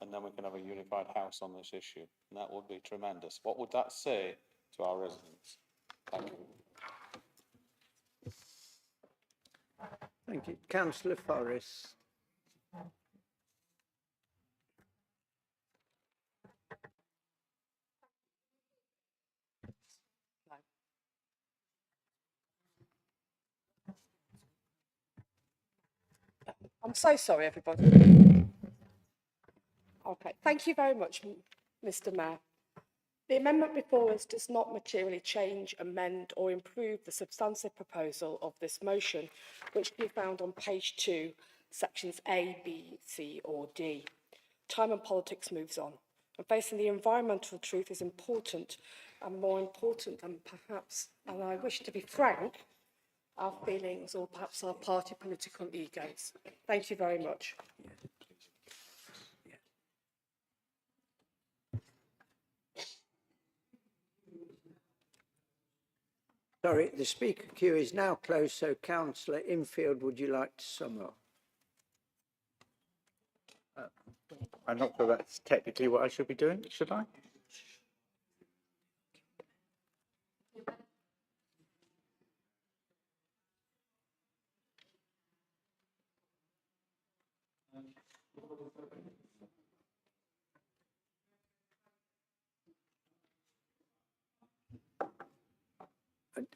Speaker 19: and then we can have a unified house on this issue. And that would be tremendous. What would that say to our residents? Thank you.
Speaker 1: Thank you. Councillor Forrest.
Speaker 20: so sorry, everybody. Okay, thank you very much, Mr. Mayor. The amendment before us does not materially change, amend or improve the substantive proposal of this motion, which can be found on page 2, sections A, B, C or D. Time and politics moves on, and facing the environmental truth is important, and more important than perhaps, and I wish to be frank, our feelings or perhaps our party political egos. Thank you very much.
Speaker 1: Sorry, the speaker queue is now closed, so Councillor Infield, would you like to sum up?
Speaker 8: I'm not sure that's technically what I should be doing, should I?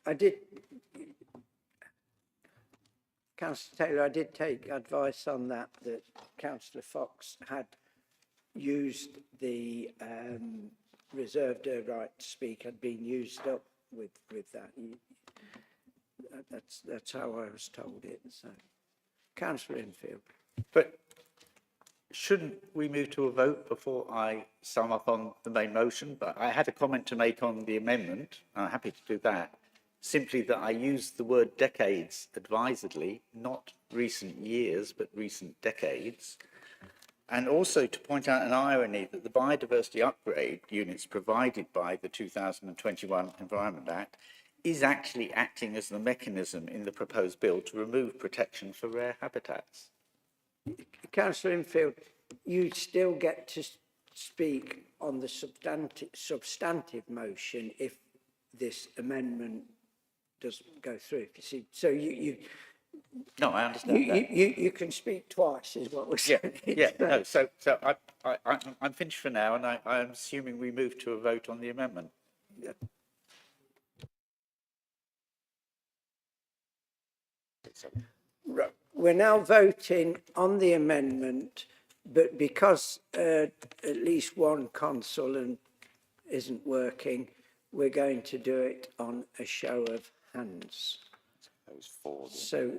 Speaker 1: I did, Councillor Taylor, I did take advice on that Councillor Fox had used the reserved her right to speak, had been used up with that. That's how I was told it. So, Councillor Infield.
Speaker 8: But shouldn't we move to a vote before I sum up on the main motion? But I had a comment to make on the amendment. I'm happy to do that. Simply that I used the word decades advisedly, not recent years, but recent decades. And also to point out an irony that the biodiversity upgrade units provided by the 2021 Environment Act is actually acting as the mechanism in the proposed bill to remove protection for rare habitats.
Speaker 1: Councillor Infield, you still get to speak on the substantive motion if this amendment doesn't go through. You see, so
Speaker 8: No, I understand that.
Speaker 1: You can speak twice, is what we're saying.
Speaker 8: Yeah. No. So I'm finished for now, and I'm assuming we move to a vote on the amendment.
Speaker 1: Yeah. Right. We're now voting on the amendment, but because at least one console isn't working, we're going to do it on a show of hands. So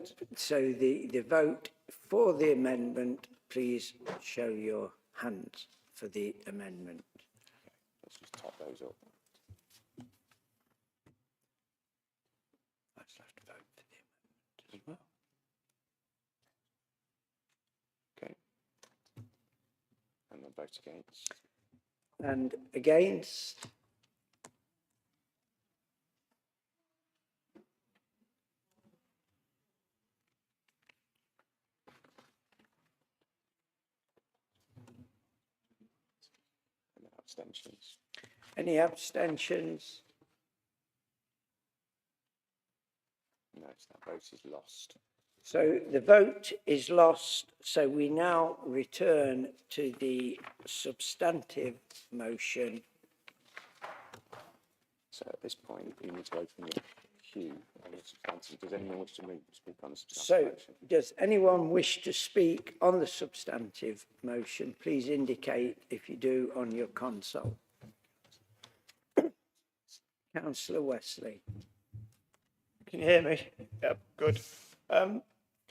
Speaker 1: the vote for the amendment, please show your hands for the amendment.
Speaker 21: Let's just top those up.
Speaker 1: Let's have to vote for the amendment as well.
Speaker 21: Okay. And then vote against.
Speaker 1: And against.
Speaker 21: Abstentions.
Speaker 1: Any abstentions?
Speaker 21: No, so that vote is lost.
Speaker 1: So the vote is lost. So we now return to the substantive motion.
Speaker 21: So at this point, we need to open the queue on the substantive. Does anyone wish to speak on the substantive
Speaker 1: So
Speaker 21: motion?
Speaker 1: does anyone wish to speak on the substantive motion? Please indicate if you do on your console. Councillor Wesley.
Speaker 22: Can you hear me? Yeah, good.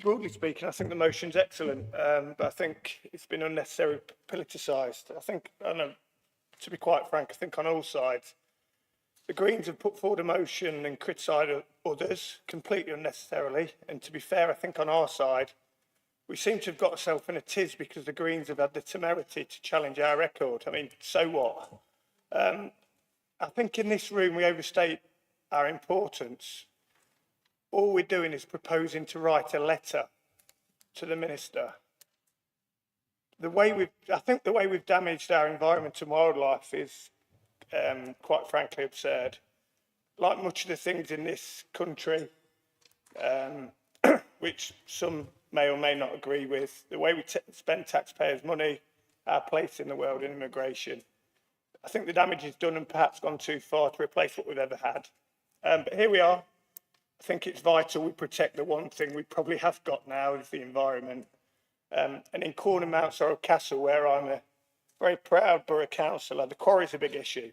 Speaker 22: Broadly speaking, I think the motion's excellent, but I think it's been unnecessarily politicised. I think, to be quite frank, I think on all sides, the Greens have put forward a motion and criticised others completely unnecessarily. And to be fair, I think on our side, we seem to have got ourselves in a tiz because the Greens have had the temerity to challenge our record. I mean, so what? I think in this room we overstate our importance. All we're doing is proposing to write a letter to the Minister. I think the way we've damaged our environment and wildlife is quite frankly absurd. Like much of the things in this country, which some may or may not agree with, the way we spend taxpayers' money, our place in the world in immigration, I think the damage is done and perhaps gone too far to replace what we've ever had. But here we are. I think it's vital we protect the one thing we probably have got now is the environment. And in Cornham, Mount Sorrel Castle, where I'm a very proud borough councillor, the quarry's a big issue.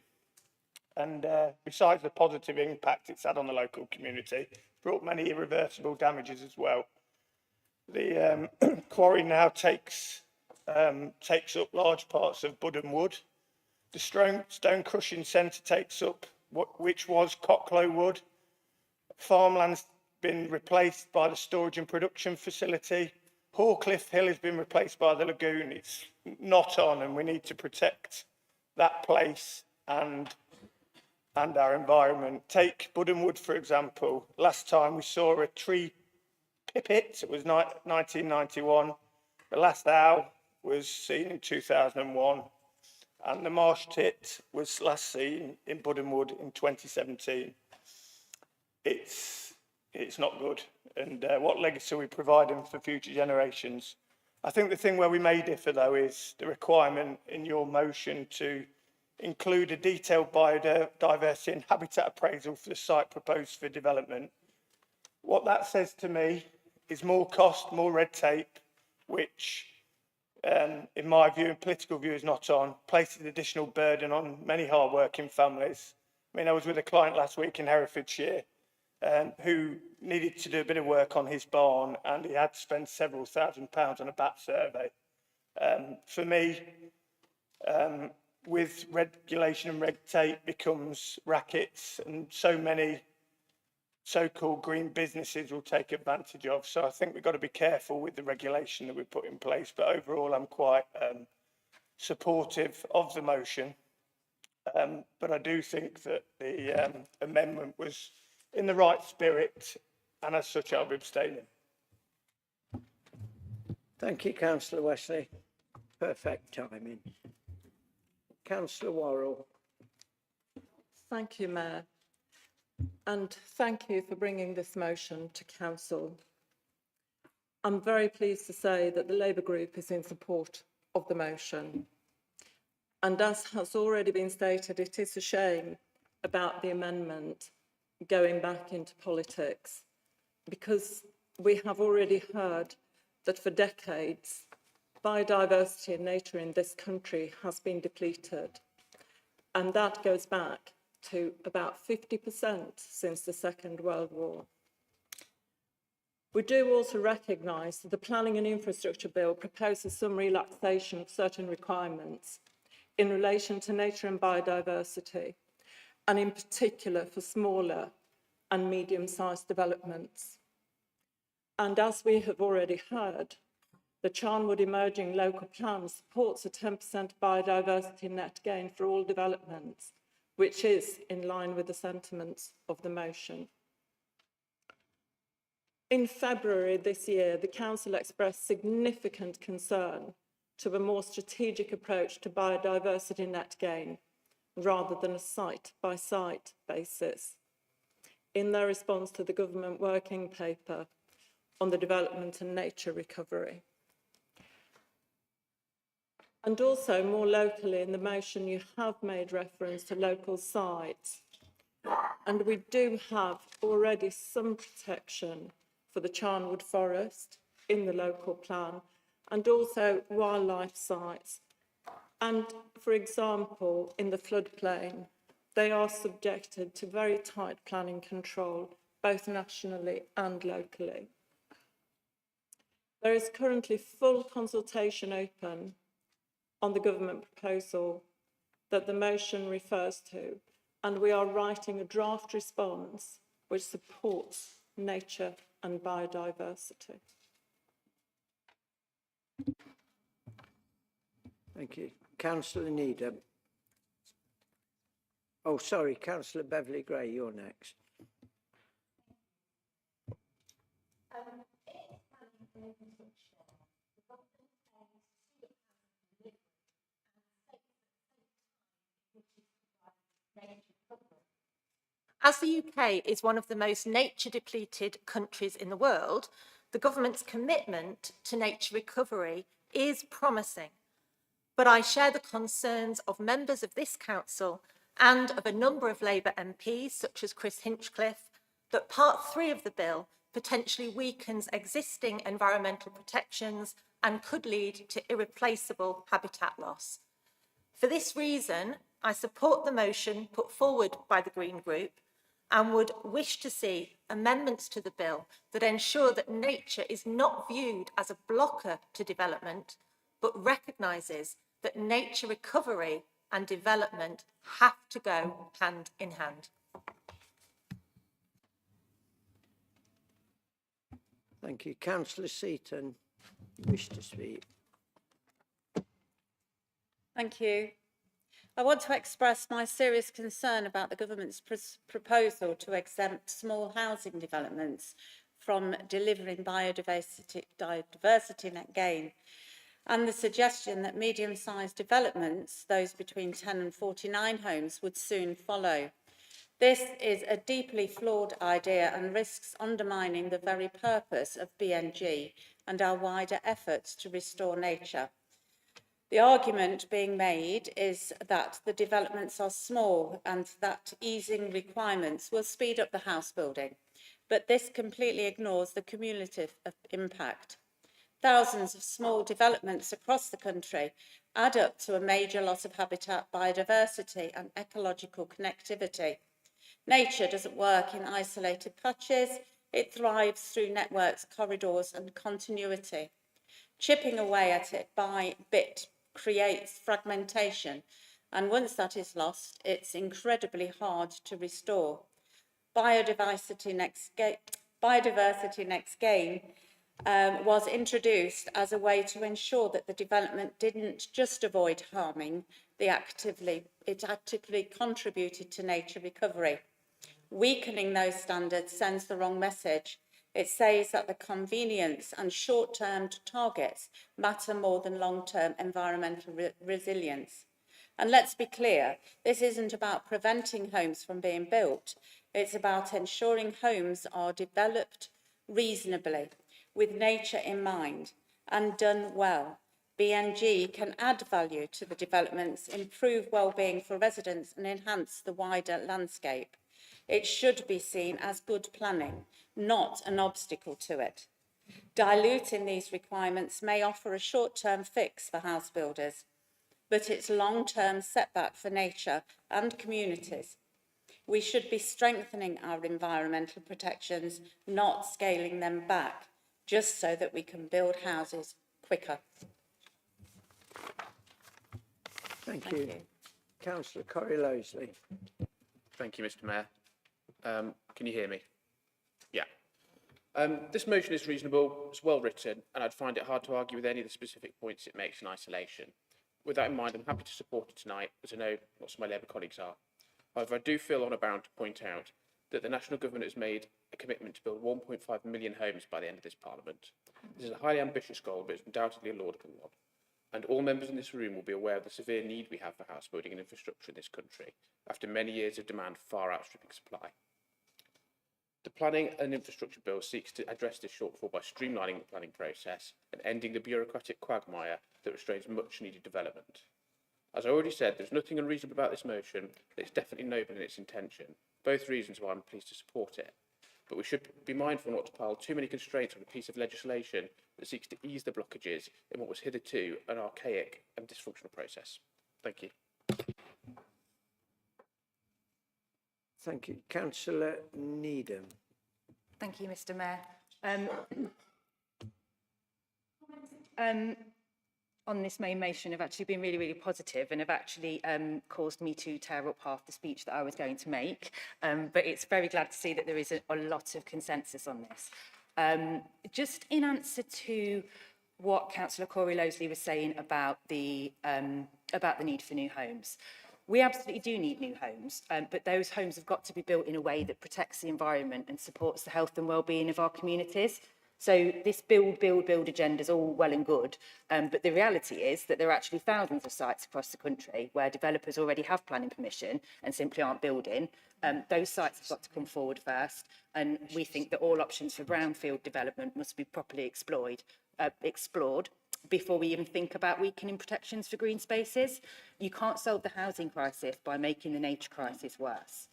Speaker 22: And besides the positive impact it's had on the local community, brought many irreversible damages as well. The quarry now takes up large parts of Budham Wood. The stone crushing centre takes up which was Cocklow Wood. Farmland's been replaced by the storage and production facility. Hawcliffe Hill has been replaced by the lagoon. It's not on, and we need to protect that place and our environment. Take Budham Wood, for example. Last time we saw a tree pipit, it was 1991. The last owl was seen in 2001. And the marsh tit was last seen in Budham Wood in 2017. It's not good. And what legacy are we providing for future generations? I think the thing where we may differ, though, is the requirement in your motion to include a detailed biodiversity and habitat appraisal for the site proposed for development. What that says to me is more cost, more red tape, which, in my view and political view, is not on, places additional burden on many hard-working families. I mean, I was with a client last week in Herefordshire who needed to do a bit of work on his barn, and he had to spend several £1,000s on a bat survey. For me, with regulation and red tape becomes rackets, and so many so-called green businesses will take advantage of. So I think we've got to be careful with the regulation that we put in place. But overall, I'm quite supportive of the motion. But I do think that the amendment was in the right spirit, and as such, I'll be abstaining.
Speaker 1: Thank you, Councillor Wesley. Perfect timing. Councillor Worrell.
Speaker 3: Thank you, Mayor. And thank you for bringing this motion to Council. I'm very pleased to say that the Labour Group is in support of the motion. And as has already been stated, it is a shame about the amendment going back into politics, because we have already heard that for decades, biodiversity and nature in this country has been depleted. And that goes back to about 50% since the Second World War. We do also recognise that the Planning and Infrastructure Bill proposes some relaxation of certain requirements in relation to nature and biodiversity, and in particular for smaller and medium-sized developments. And as we have already heard, the Charnwood Emerging Local Plan supports a 10% biodiversity net gain for all developments, which is in line with the sentiments of the motion. In February this year, the Council expressed significant concern to a more strategic approach to biodiversity net gain, rather than a site-by-site basis, in their response to the government working paper on the development and nature recovery. And also, more locally, in the motion, you have made reference to local sites. And we do have already some protection for the Charnwood Forest in the local plan, and also wildlife sites. And, for example, in the floodplain, they are subjected to very tight planning control, both nationally and locally. There is currently full consultation open on the government proposal that the motion refers to, and we are writing a draft response which supports nature and biodiversity.
Speaker 1: Thank you. Councillor Needham. Oh, sorry, Councillor Beverley-Gray, you're next.
Speaker 11: As the UK is one of the most nature-depleted countries in the world, the government's commitment to nature recovery is promising. But I share the concerns of members of this council and of a number of Labour MPs, such as Chris Hinchcliffe, that Part 3 of the bill potentially weakens existing environmental protections and could lead to irreplaceable habitat loss. For this reason, I support the motion put forward by the Green Group and would wish to see amendments to the bill that ensure that nature is not viewed as a blocker to development, but recognises that nature recovery and development have to go hand in hand.
Speaker 1: Thank you. Councillor Seaton, you wish to speak?
Speaker 18: Thank you. I want to express my serious concern about the government's proposal to exempt small housing developments from delivering biodiversity net gain, and the suggestion that medium-sized developments, those between 10 and 49 homes, would soon follow. This is a deeply flawed idea and risks undermining the very purpose of BNG and our wider efforts to restore nature. The argument being made is that the developments are small and that easing requirements will speed up the house building, but this completely ignores the cumulative impact. Thousands of small developments across the country add up to a major loss of habitat, biodiversity and ecological connectivity. Nature doesn't work in isolated patches, it thrives through networks, corridors and continuity. Chipping away at it by bit creates fragmentation, and once that is lost, it's incredibly hard to restore. Biodiversity Next Gain was introduced as a way to ensure that the development didn't just avoid harming, it actively contributed to nature recovery. Weakening those standards sends the wrong message. It says that the convenience and short-term targets matter more than long-term environmental resilience. And let's be clear, this isn't about preventing homes from being built. It's about ensuring homes are developed reasonably, with nature in mind, and done well. BNG can add value to the developments, improve well-being for residents and enhance the wider landscape. It should be seen as good planning, not an obstacle to it. Diluting these requirements may offer a short-term fix for house builders, but it's a long-term setback for nature and communities. We should be strengthening our environmental protections, not scaling them back, just so that we can build houses quicker.
Speaker 1: Thank you. Councillor Corrie-Loseley.
Speaker 5: Thank you, Mr. Mayor. Can you hear me? Yeah. This motion is reasonable, it's well written, and I'd find it hard to argue with any of the specific points it makes in isolation. With that in mind, I'm happy to support it tonight, as I know lots of my Labour colleagues are. However, I do feel honour bound to point out that the National Government has made a commitment to build 1.5 million homes by the end of this Parliament. This is a highly ambitious goal, but it's undoubtedly a laudable one. And all members in this room will be aware of the severe need we have for house building and infrastructure in this country, after many years of demand far outstripping supply. The Planning and Infrastructure Bill seeks to address this shortfall by streamlining the planning process and ending the bureaucratic quagmire that restrains much needed development. As I already said, there's nothing unreasonable about this motion, and it's definitely noble in its intention, both reasons why I'm pleased to support it. But we should be mindful not to pile too many constraints on a piece of legislation that seeks to ease the blockages in what was hitherto an archaic and dysfunctional process. Thank you.
Speaker 1: Thank you. Councillor Needham.
Speaker 7: Thank you, Mr. Mayor. On this main motion have actually been really, really positive and have actually caused me to tear up half the speech that I was going to make. But it's very glad to see that there is a lot of consensus on this. Just in answer to what Councillor Corrie-Loseley was saying about the need for new homes. We absolutely do need new homes, but those homes have got to be built in a way that protects the environment and supports the health and well-being of our communities. So this build agenda is all well and good, but the reality is that there are actually thousands of sites across the country where developers already have planning permission and simply aren't building. Those sites have got to come forward first, and we think that all options for brownfield development must be properly explored before we even think about weakening protections for green spaces. You can't solve the housing crisis by making the nature crisis worse.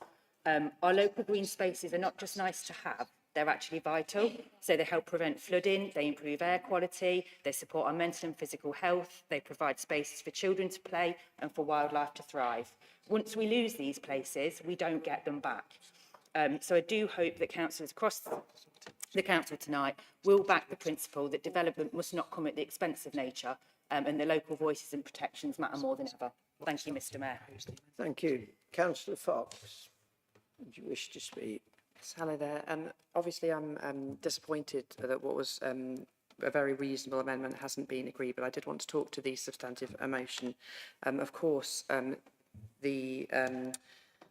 Speaker 7: Our local green spaces are not just nice to have, they're actually vital. So they help prevent flooding, they improve air quality, they support our mental and physical health, they provide spaces for children to play and for wildlife to thrive. Once we lose these places, we don't get them back. So I do hope that councillors across the council tonight will back the principle that development must not come at the expense of nature, and the local voices and protections matter more than ever. Thank you, Mr. Mayor.
Speaker 1: Thank you. Councillor Fox, would you wish to speak?
Speaker 15: Hello there. Obviously, I'm disappointed that what was a very reasonable amendment hasn't been agreed, but I did want to talk to the substantive motion. Of course, I'm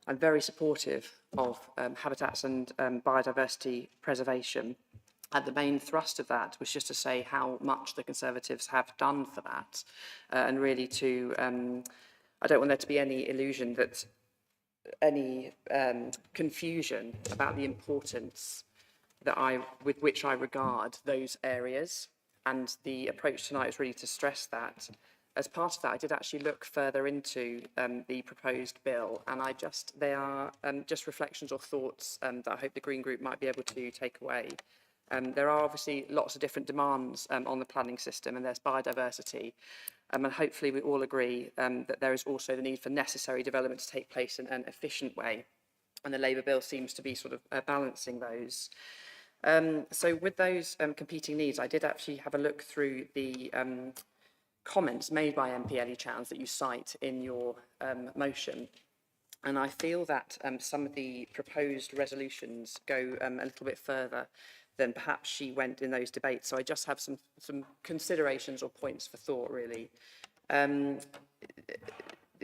Speaker 15: very supportive of habitats and biodiversity preservation. And the main thrust of that was just to say how much the Conservatives have done for that, and really to, I don't want there to be any illusion that any confusion about the importance that with which I regard those areas, and the approach tonight is really to stress that. As part of that, I did actually look further into the proposed bill, and they are just reflections or thoughts that I hope the Green Group might be able to take away. There are obviously lots of different demands on the planning system, and there's biodiversity. And hopefully we all agree that there is also the need for necessary development to take place in an efficient way. And the Labour bill seems to be sort of balancing those. So with those competing needs, I did actually have a look through the comments made by MP Ellie Chance that you cite in your motion. And I feel that some of the proposed resolutions go a little bit further than perhaps she went in those debates. So I just have some considerations or points for thought, really. In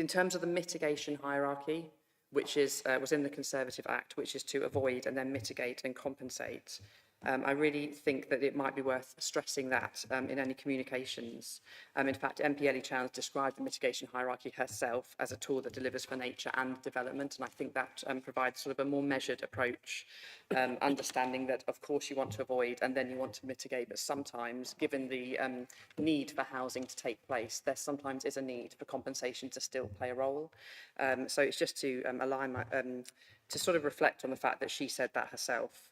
Speaker 15: terms of the mitigation hierarchy, which was in the Conservative Act, which is to avoid and then mitigate and compensate. I really think that it might be worth stressing that in any communications. In fact, MP Ellie Chance described the mitigation hierarchy herself as a tool that delivers for nature and development, and I think that provides sort of a more measured approach, understanding that, of course, you want to avoid and then you want to mitigate, but sometimes, given the need for housing to take place, there sometimes is a need for compensation to still play a role. So it's just to align to sort of reflect on the fact that she said that herself.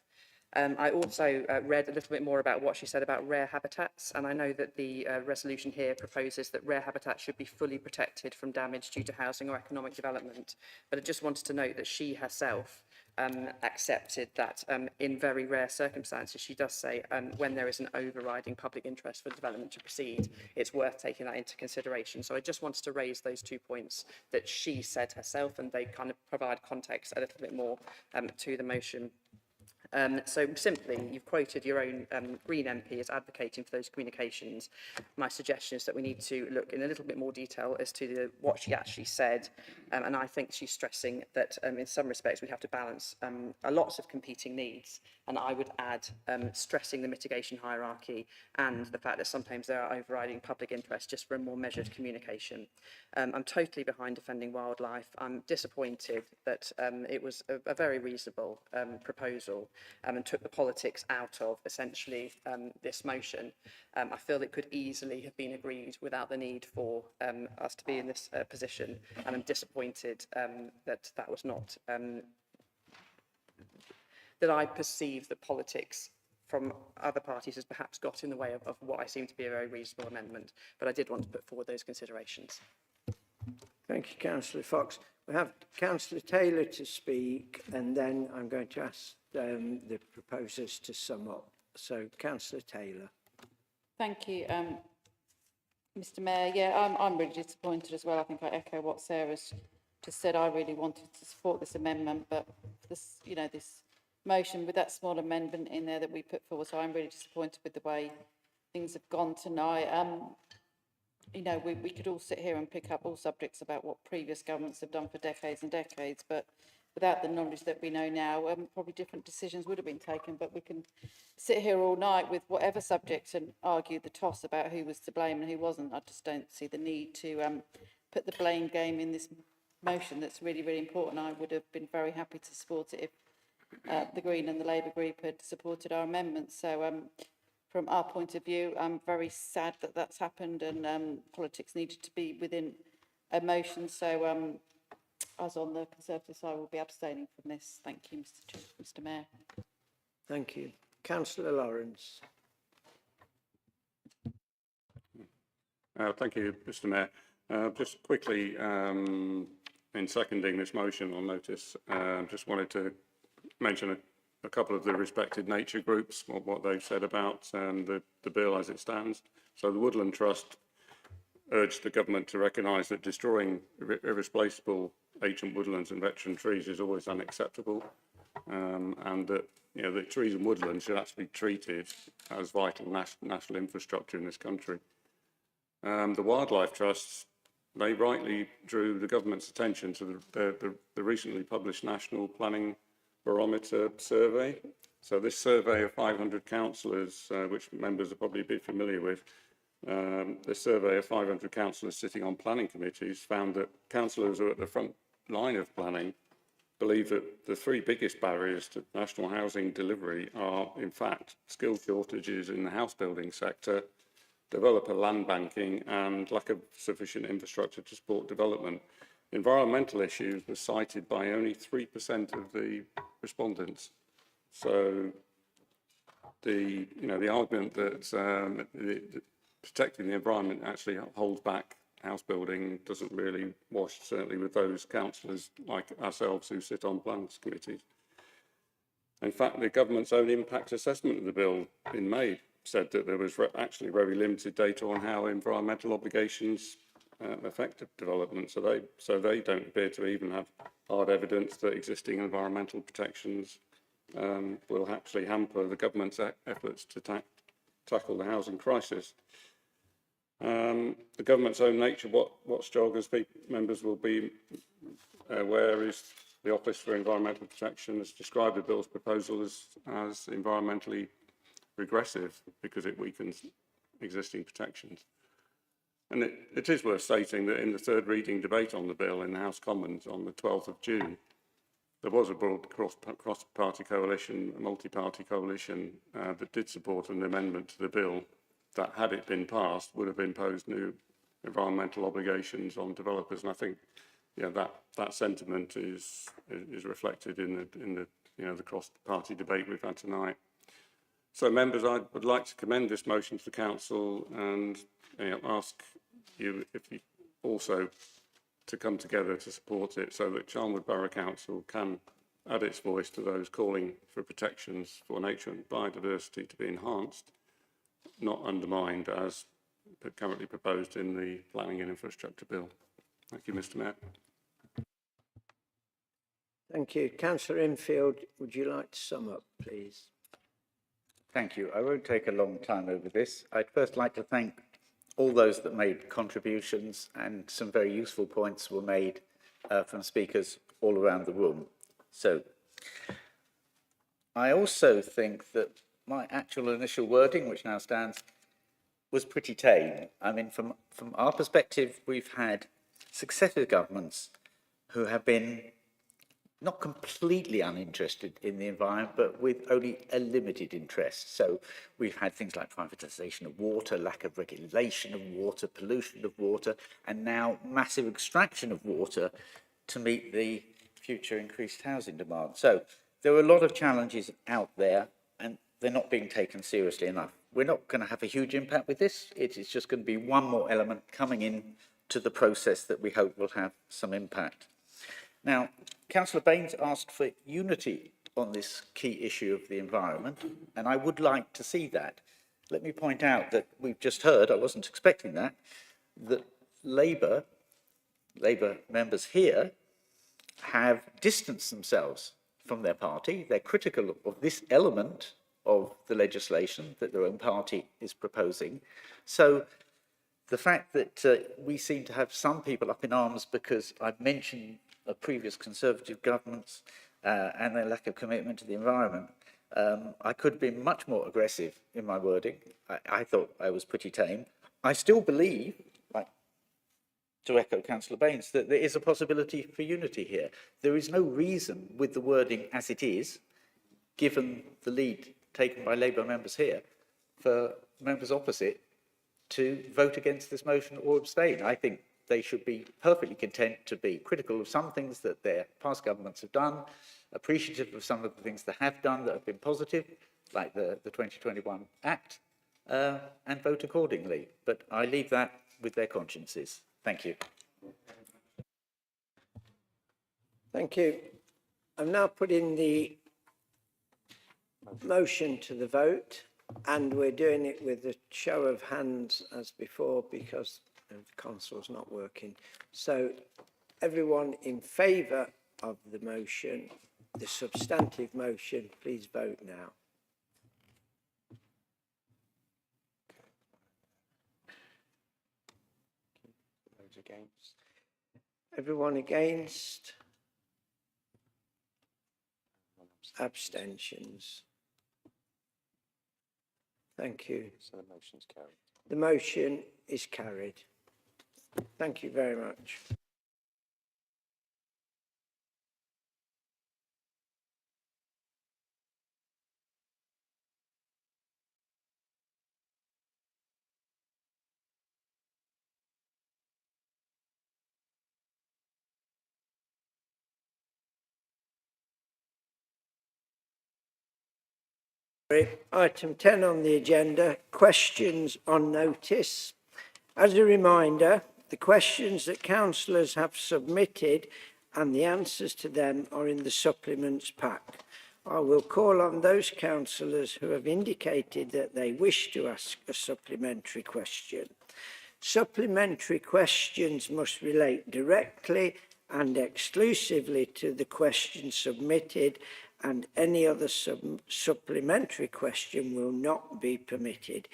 Speaker 15: I also read a little bit more about what she said about rare habitats, and I know that the resolution here proposes that rare habitats should be fully protected from damage due to housing or economic development. But I just wanted to note that she herself accepted that in very rare circumstances, she does say when there is an overriding public interest for development to proceed, it's worth taking that into consideration. So I just wanted to raise those 2 points that she said herself, and they kind of provide context a little bit more to the motion. So simply, you've quoted your own Green MP as advocating for those communications. My suggestion is that we need to look in a little bit more detail as to what she actually said. And I think she's stressing that in some respects we have to balance lots of competing needs. And I would add stressing the mitigation hierarchy and the fact that sometimes there are overriding public interests just for a more measured communication. I'm totally behind defending wildlife. I'm disappointed that it was a very reasonable proposal. And took the politics out of essentially this motion. I feel it could easily have been agreed without the need for us to be in this position, and I'm disappointed that was not, that I perceive that politics from other parties has perhaps got in the way of what I seem to be a very reasonable amendment, but I did want to put forward those considerations.
Speaker 1: Thank you, Councillor Fox. We have Councillor Taylor to speak, and then I'm going to ask the proposers to sum up. So, Councillor Taylor.
Speaker 13: Thank you, Mr. Mayor. Yeah, I'm really disappointed as well. I think I echo what Sarah's just said. I really wanted to support this amendment, but this, this motion with that small amendment in there that we put forward. So I'm really disappointed with the way things have gone tonight. We could all sit here and pick up all subjects about what previous governments have done for decades and decades, but without the knowledge that we know now, probably different decisions would have been taken. But we can sit here all night with whatever subject and argue the toss about who was to blame and who wasn't. I just don't see the need to put the blame game in this motion that's really, really important. I would have been very happy to support it if the Green and the Labour group had supported our amendments. So from our point of view, I'm very sad that that's happened, and politics needed to be within a motion. So us on the Conservative side will be abstaining from this. Thank you, Mr. Mayor.
Speaker 1: Thank you. Councillor Lawrence.
Speaker 10: Thank you, Mr. Mayor. Just quickly, in seconding this motion on notice, just wanted to mention a couple of the respected nature groups, what they've said about the bill as it stands. So the Woodland Trust urged the government to recognise that destroying irreplaceable ancient woodlands and veteran trees is always unacceptable, and that the trees and woodlands should actually be treated as vital national infrastructure in this country. The Wildlife Trusts, they rightly drew the government's attention to the recently published National Planning Barometer survey. So this survey of 500 councillors, which members will probably be familiar with, this survey of 500 councillors sitting on planning committees found that councillors who are at the front line of planning believe that the three biggest barriers to national housing delivery are, in fact, skill shortages in the house building sector, developer land banking, and lack of sufficient infrastructure to support development. Environmental issues were cited by only 3% of the respondents. So the argument that protecting the environment actually holds back house building doesn't really wash, certainly with those councillors like ourselves who sit on plans committees. In fact, the government's own impact assessment of the bill in May said that there was actually very limited data on how environmental obligations affect development. So they don't appear to even have hard evidence that existing environmental protections will actually hamper the government's efforts to tackle the housing crisis. The government's own nature watchdog, as members will be aware, is the Office for Environmental Protection has described the bill's proposal as environmentally regressive because it weakens existing protections. And it is worth stating that in the third reading debate on the bill in the House Commons on the 12th of June, there was a broad cross-party coalition, a multi-party coalition that did support an amendment to the bill that, had it been passed, would have imposed new environmental obligations on developers. And I think that sentiment is reflected in the cross-party debate we've had tonight. So, members, I would like to commend this motion to the council and ask you if you also to come together to support it so that Charnwood Borough Council can add its voice to those calling for protections for nature and biodiversity to be enhanced, not undermined as currently proposed in the Planning and Infrastructure Bill. Thank you, Mr. Mayor.
Speaker 1: Thank you. Councillor Infield, would you like to sum up, please?
Speaker 8: Thank you. I won't take a long time over this. I'd first like to thank all those that made contributions, and some very useful points were made from speakers all around the room. So I also think that my actual initial wording, which now stands, was pretty tame. I mean, from our perspective, we've had successive governments who have been not completely uninterested in the environment, but with only a limited interest. So we've had things like privatisation of water, lack of regulation of water, pollution of water, and now massive extraction of water to meet the future increased housing demand. So there are a lot of challenges out there, and they're not being taken seriously enough. We're not going to have a huge impact with this. It is just going to be one more element coming in to the process that we hope will have some impact. Now, Councillor Baines asked for unity on this key issue of the environment, and I would like to see that. Let me point out that we've just heard, I wasn't expecting that Labour members here have distanced themselves from their party. They're critical of this element of the legislation that their own party is proposing. So the fact that we seem to have some people up in arms because I've mentioned previous Conservative governments and their lack of commitment to the environment, I could have been much more aggressive in my wording. I thought I was pretty tame. I still believe, like to echo Councillor Baines, that there is a possibility for unity here. There is no reason with the wording as it is, given the lead taken by Labour members here, for members opposite to vote against this motion or abstain. I think they should be perfectly content to be critical of some things that their past governments have done, appreciative of some of the things they have done that have been positive, like the 2021 Act, and vote accordingly. But I leave that with their consciences. Thank you.
Speaker 1: Thank you. I'm now putting the motion to the vote, and we're doing it with a show of hands as before because the console's not working. So everyone in favour of the motion, the substantive motion, please vote now.
Speaker 2: Those against?
Speaker 1: Everyone against? Abstentions? Thank you.
Speaker 2: So the motion's carried.
Speaker 1: The motion is carried. Thank you very much. Item 10 on the agenda, questions on notice. As a reminder, the questions that councillors have submitted and the answers to them are in the supplements pack. I will call on those councillors who have indicated that they wish to ask a supplementary question. Supplementary questions must relate directly and exclusively to the question submitted, and any other supplementary question will not be permitted.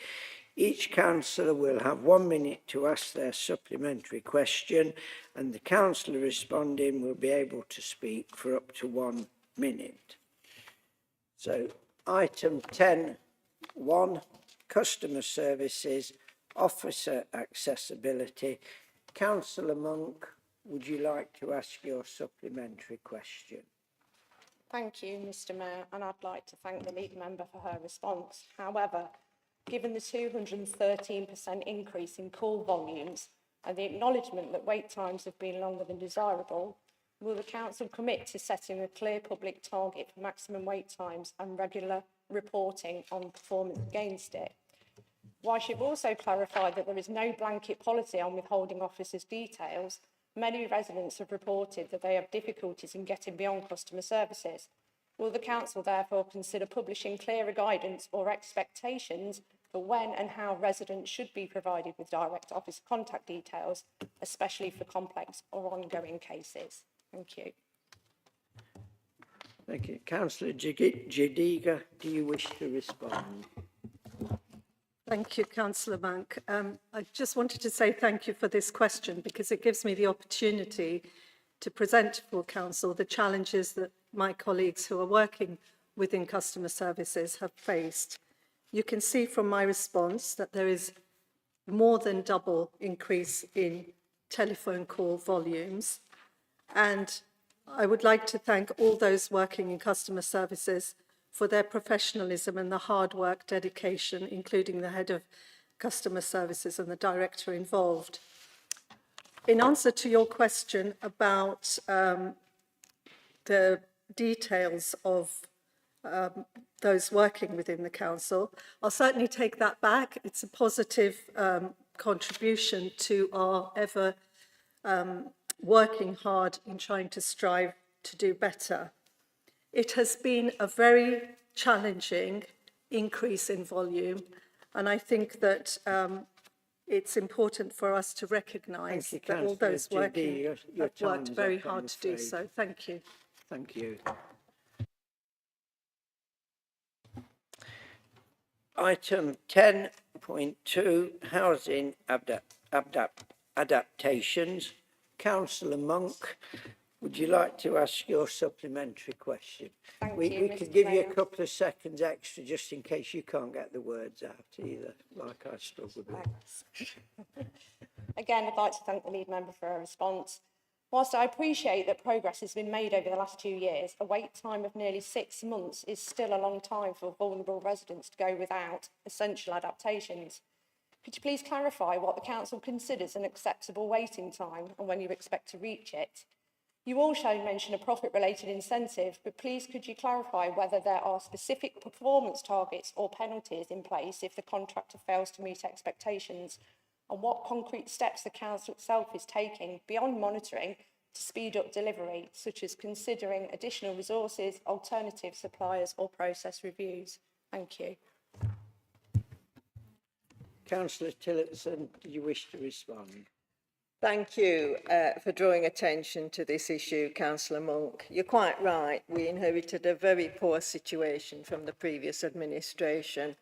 Speaker 1: Each councillor will have 1 minute to ask their supplementary question, and the councillor responding will be able to speak for up to 1 minute. So, item 10.1, customer services, officer accessibility. Councillor Monk, would you like to ask your supplementary question?
Speaker 20: Thank you, Mr Mayor, and I'd like to thank the lead member for her response. However, given the 213% increase in call volumes and the acknowledgement that wait times have been longer than desirable, will the council commit to setting a clear public target for maximum wait times and regular reporting on performance against it? Whilst you've also clarified that there is no blanket policy on withholding officers' details, many residents have reported that they have difficulties in getting beyond customer services. Will the council therefore consider publishing clearer guidance or expectations for when and how residents should be provided with direct office contact details, especially for complex or ongoing cases? Thank you.
Speaker 1: Thank you. Councillor Jadiga, do you wish to respond?
Speaker 4: Thank you, Councillor Monk. I just wanted to say thank you for this question because it gives me the opportunity to present to full council the challenges that my colleagues who are working within customer services have faced. You can see from my response that there is more than double increase in telephone call volumes, and I would like to thank all those working in customer services for their professionalism and the hard work, dedication, including the head of customer services and the director involved. In answer to your question about the details of those working within the council, I'll certainly take that back. It's a positive contribution to our ever working hard in trying to strive to do better. It has been a very challenging increase in volume, and I think that it's important for us to recognise that all those working have worked very hard to do so. Thank you.
Speaker 1: Thank you. Item 10.2, housing adaptations. Councillor Monk, would you like to ask your supplementary question? We could give you a couple of seconds extra just in case you can't get the words out either, like I struggled with.
Speaker 20: Again, I'd like to thank the lead member for her response. Whilst I appreciate that progress has been made over the last 2 years, a wait time of nearly 6 months is still a long time for vulnerable residents to go without essential adaptations. Could you please clarify what the council considers an acceptable waiting time and when you expect to reach it? You also mention a profit-related incentive, but please could you clarify whether there are specific performance targets or penalties in place if the contractor fails to meet expectations, and what concrete steps the council itself is taking beyond monitoring to speed up delivery, such as considering additional resources, alternative suppliers or process reviews? Thank you.
Speaker 1: Councillor Tillotson, do you wish to respond?
Speaker 6: Thank you for drawing attention to this issue, Councillor Monk. You're quite right. We inherited a very poor situation from the previous administration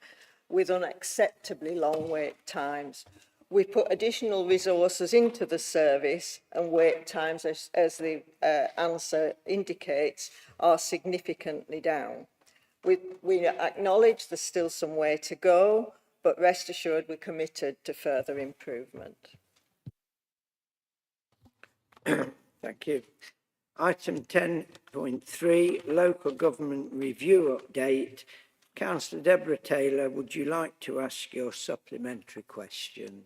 Speaker 6: with unacceptably long wait times. We put additional resources into the service, and wait times, as the answer indicates, are significantly down. We acknowledge there's still some way to go, but rest assured we're committed to further improvement.
Speaker 1: Thank you. Item 10.3, local government review update. Councillor Deborah Taylor, would you like to ask your supplementary question?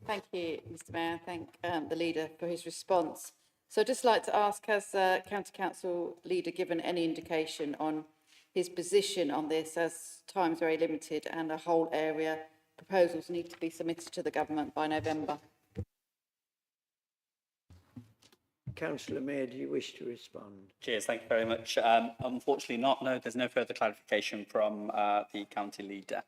Speaker 13: Thank you, Mr Mayor. Thank the leader for his response. So I'd just like to ask, has County Council leader given any indication on his position on this, as time is very limited and a whole area proposals need to be submitted to the government by November?
Speaker 1: Councillor Mayor, do you wish to respond?
Speaker 9: Cheers, thank you very much. Unfortunately not, no, there's no further clarification from the county leader.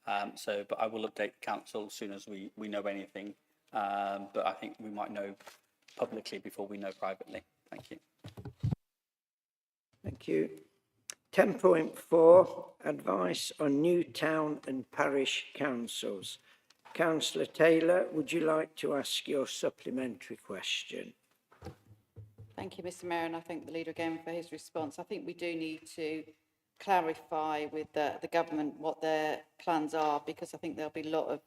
Speaker 9: But I will update the council as soon as we know anything. But I think we might know publicly before we know privately. Thank you.
Speaker 1: Thank you. 10.4, advice on new town and parish councils. Councillor Taylor, would you like to ask your supplementary question?
Speaker 13: Thank you, Mr Mayor, and I thank the leader again for his response. I think we do need to clarify with the government what their plans are, because I think there'll be a lot of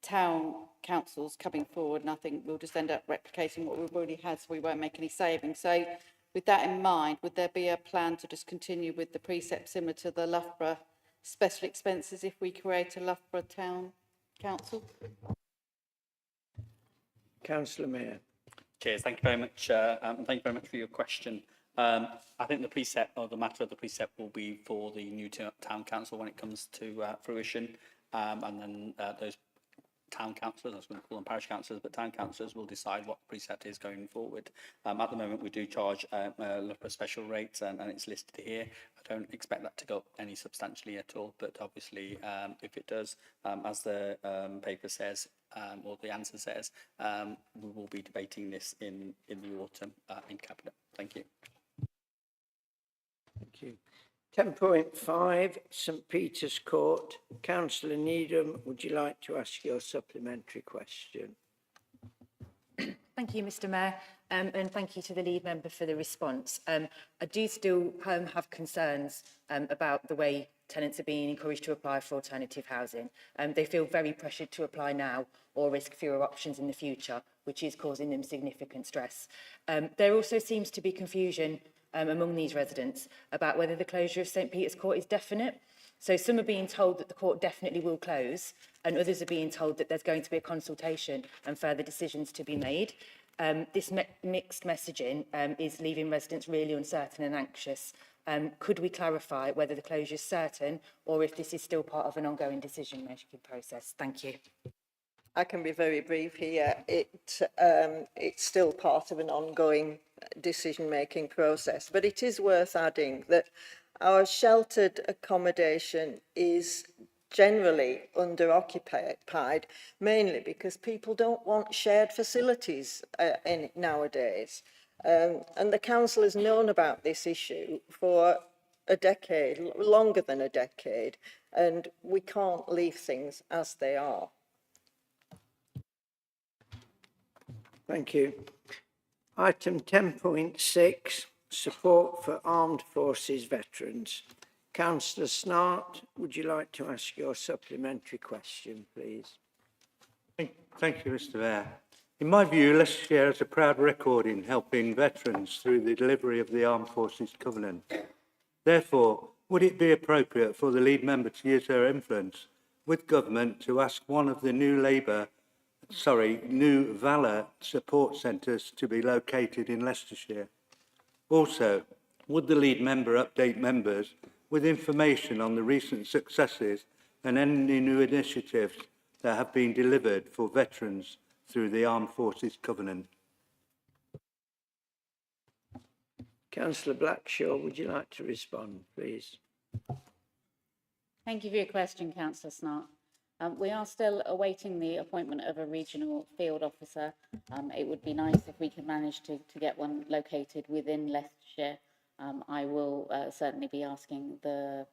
Speaker 13: town councils coming forward, and I think we'll just end up replicating what we've already had, so we won't make any savings. So with that in mind, would there be a plan to just continue with the precept similar to the Loughborough special expenses if we create a Loughborough town council?
Speaker 1: Councillor Mayor.
Speaker 9: Cheers, thank you very much. Thank you very much for your question. I think the precept, or the matter of the precept, will be for the new town council when it comes to fruition, and then those town councillors, I was going to call them parish councillors, but town councillors will decide what the precept is going forward. At the moment, we do charge Loughborough special rates, and it's listed here. I don't expect that to go up any substantially at all, but obviously, if it does, as the paper says, or the answer says, we will be debating this in the autumn in Cabinet. Thank you.
Speaker 1: Thank you. 10.5, St Peter's Court. Councillor Needham, would you like to ask your supplementary question?
Speaker 7: Thank you, Mr Mayor, and thank you to the lead member for the response. I do still have concerns about the way tenants are being encouraged to apply for alternative housing. They feel very pressured to apply now or risk fewer options in the future, which is causing them significant stress. There also seems to be confusion among these residents about whether the closure of St Peter's Court is definite. So some are being told that the court definitely will close, and others are being told that there's going to be a consultation and further decisions to be made. This mixed messaging is leaving residents really uncertain and anxious. Could we clarify whether the closure is certain or if this is still part of an ongoing decision-making process? Thank you.
Speaker 6: I can be very brief here. It's still part of an ongoing decision-making process, but it is worth adding that our sheltered accommodation is generally under-occupied, mainly because people don't want shared facilities nowadays. And the council has known about this issue for a decade, longer than a decade, and we can't leave things as they are.
Speaker 1: Thank you. Item 10.6, support for armed forces veterans. Councillor Snart, would you like to ask your supplementary question, please?
Speaker 17: Thank you, Mr Mayor. In my view, Leicestershire has a proud record in helping veterans through the delivery of the Armed Forces Covenant. Therefore, would it be appropriate for the lead member to use her influence with government to ask one of the new new Valor support centres to be located in Leicestershire? Also, would the lead member update members with information on the recent successes and any new initiatives that have been delivered for veterans through the Armed Forces Covenant?
Speaker 1: Councillor Blackshaw, would you like to respond, please?
Speaker 18: Thank you for your question, Councillor Snart. We are still awaiting the appointment of a regional field officer. It would be nice if we could manage to get one located within Leicestershire. I will certainly be asking the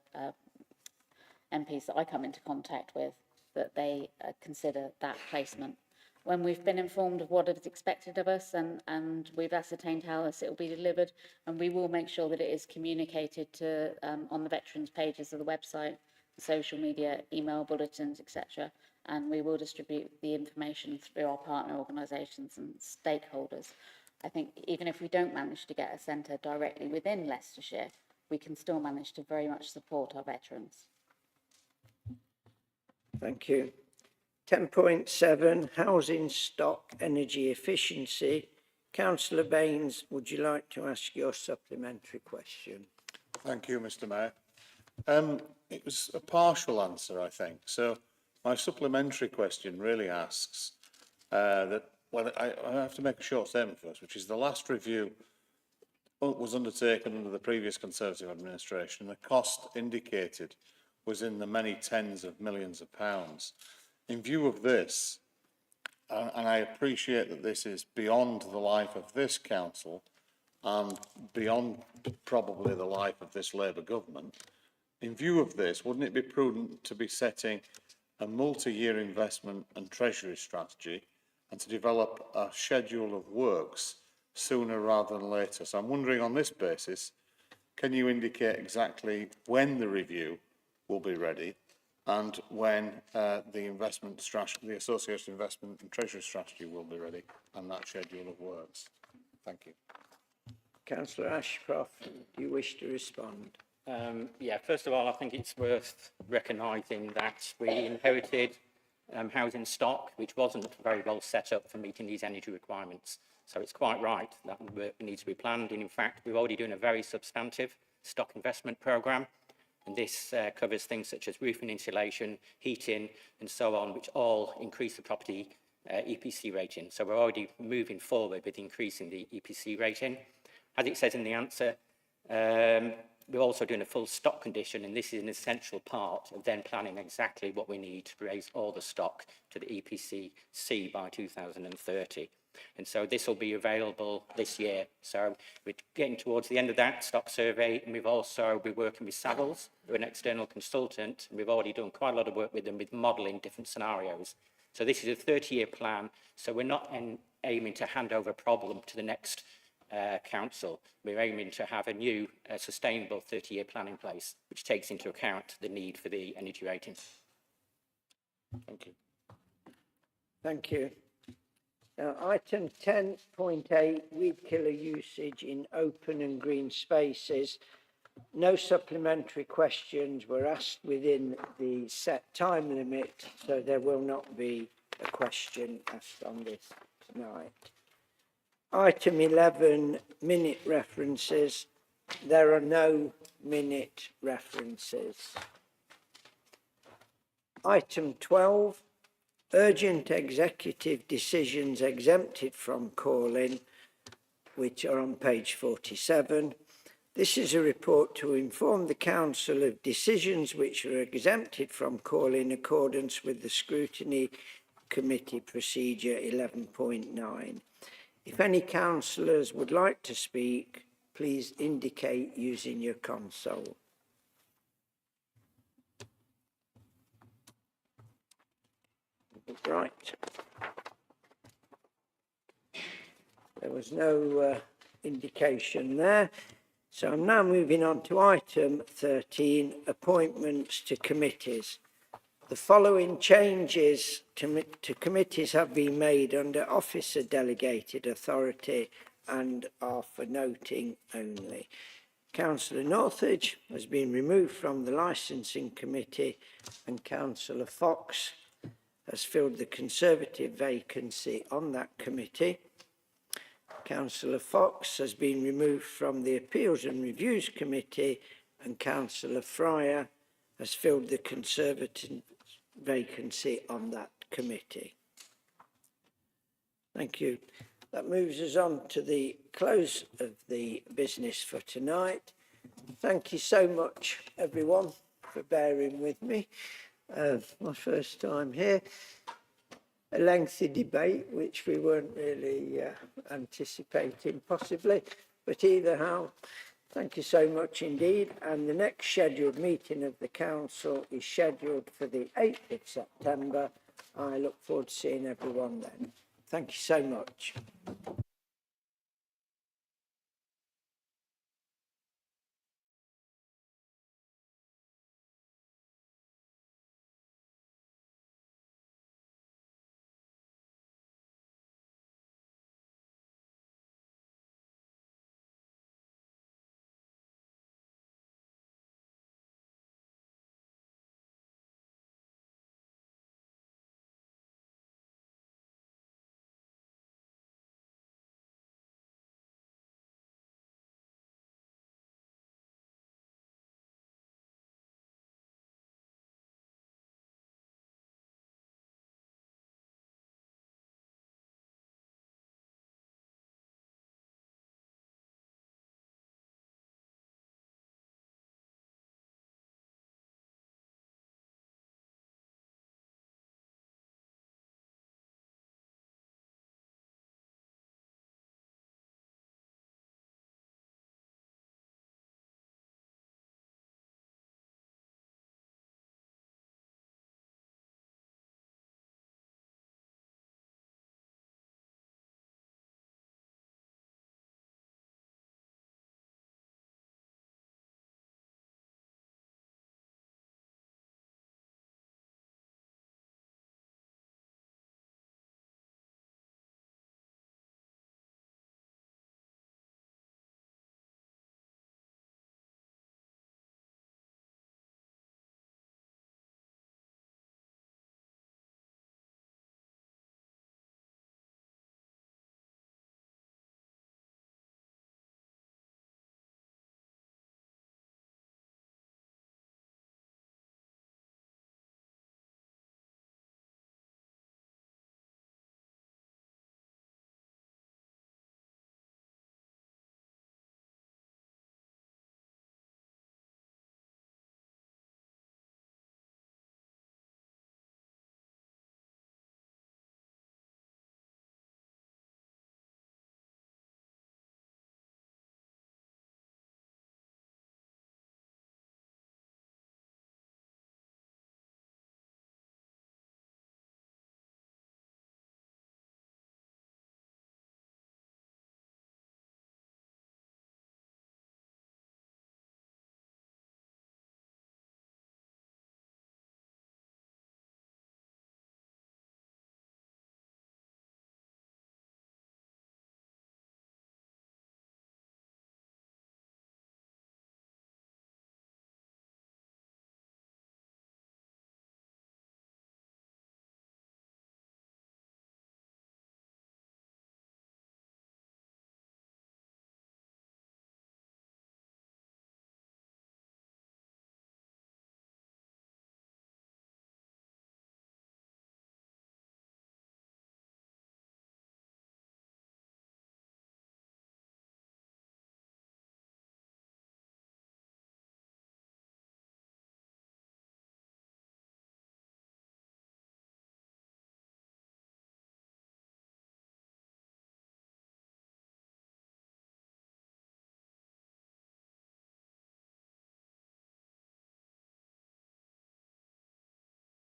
Speaker 18: MPs that I come into contact with that they consider that placement. When we've been informed of what is expected of us and we've ascertained how it will be delivered, and we will make sure that it is communicated to on the veterans pages of the website, social media, email bulletins, etc. And we will distribute the information through our partner organisations and stakeholders. I think even if we don't manage to get a centre directly within Leicestershire, we can still manage to very much support our veterans.
Speaker 1: Thank you. 10.7, housing stock energy efficiency. Councillor Baines, would you like to ask your supplementary question?
Speaker 19: Thank you, Mr. Mayor. It was a partial answer, I think. So my supplementary question really asks that, well, I have to make a short statement first, which is the last review was undertaken under the previous Conservative administration. The cost indicated was in the many tens of millions of pounds. In view of this, and I appreciate that this is beyond the life of this council and beyond probably the life of this Labour government, in view of this, wouldn't it be prudent to be setting a multi-year investment and treasury strategy and to develop a schedule of works sooner rather than later? So I'm wondering, on this basis, can you indicate exactly when the review will be ready and when the investment strategy, the associated investment and treasury strategy will be ready, and that schedule of works? Thank you.
Speaker 1: Councillor Ashcroft, do you wish to respond?
Speaker 9: Yeah, first of all, I think it's worth recognising that we inherited housing stock, which wasn't very well set up for meeting these energy requirements. So it's quite right that work needs to be planned. And in fact, we're already doing a very substantive stock investment programme. And this covers things such as roofing insulation, heating, and so on, which all increase the property EPC rating. So we're already moving forward with increasing the EPC rating. As it says in the answer, we're also doing a full stock condition, and this is an essential part of then planning exactly what we need to raise all the stock to the EPC C by 2030. And so this will be available this year. So we're getting towards the end of that stock survey, and we've also been working with Savills, who are an external consultant, and we've already done quite a lot of work with them with modelling different scenarios. So this is a 30-year plan, so we're not aiming to hand over a problem to the next council. We're aiming to have a new sustainable 30-year plan in place, which takes into account the need for the energy ratings.
Speaker 19: Thank you.
Speaker 1: Thank you. Now, item 10.8, weed killer usage in open and green spaces. No supplementary questions were asked within the set time limit, so there will not be a question asked on this tonight. Item 11, minute references. There are no minute references. Item 12, urgent executive decisions exempted from call-in, which are on page 47. This is a report to inform the Council of decisions which are exempted from call in accordance with the Scrutiny Committee Procedure 11.9. If any councillors would like to speak, please indicate using your console. Right. There was no indication there. So I'm now moving on to item 13, appointments to committees. The following changes to committees have been made under officer delegated authority and are for noting only. Councillor Northridge has been removed from the licensing committee and Councillor Fox has filled the Conservative vacancy on that committee. Councillor Fox has been removed from the Appeals and Reviews Committee and Councillor Fryer has filled the Conservative vacancy on that committee. Thank you. That moves us on to the close of the business for tonight. Thank you so much, everyone, for bearing with me. My first time here. A lengthy debate, which we weren't really anticipating, possibly. But either how, thank you so much indeed. And the next scheduled meeting of the council is scheduled for the 8th of September. I look forward to seeing everyone then. Thank you so much.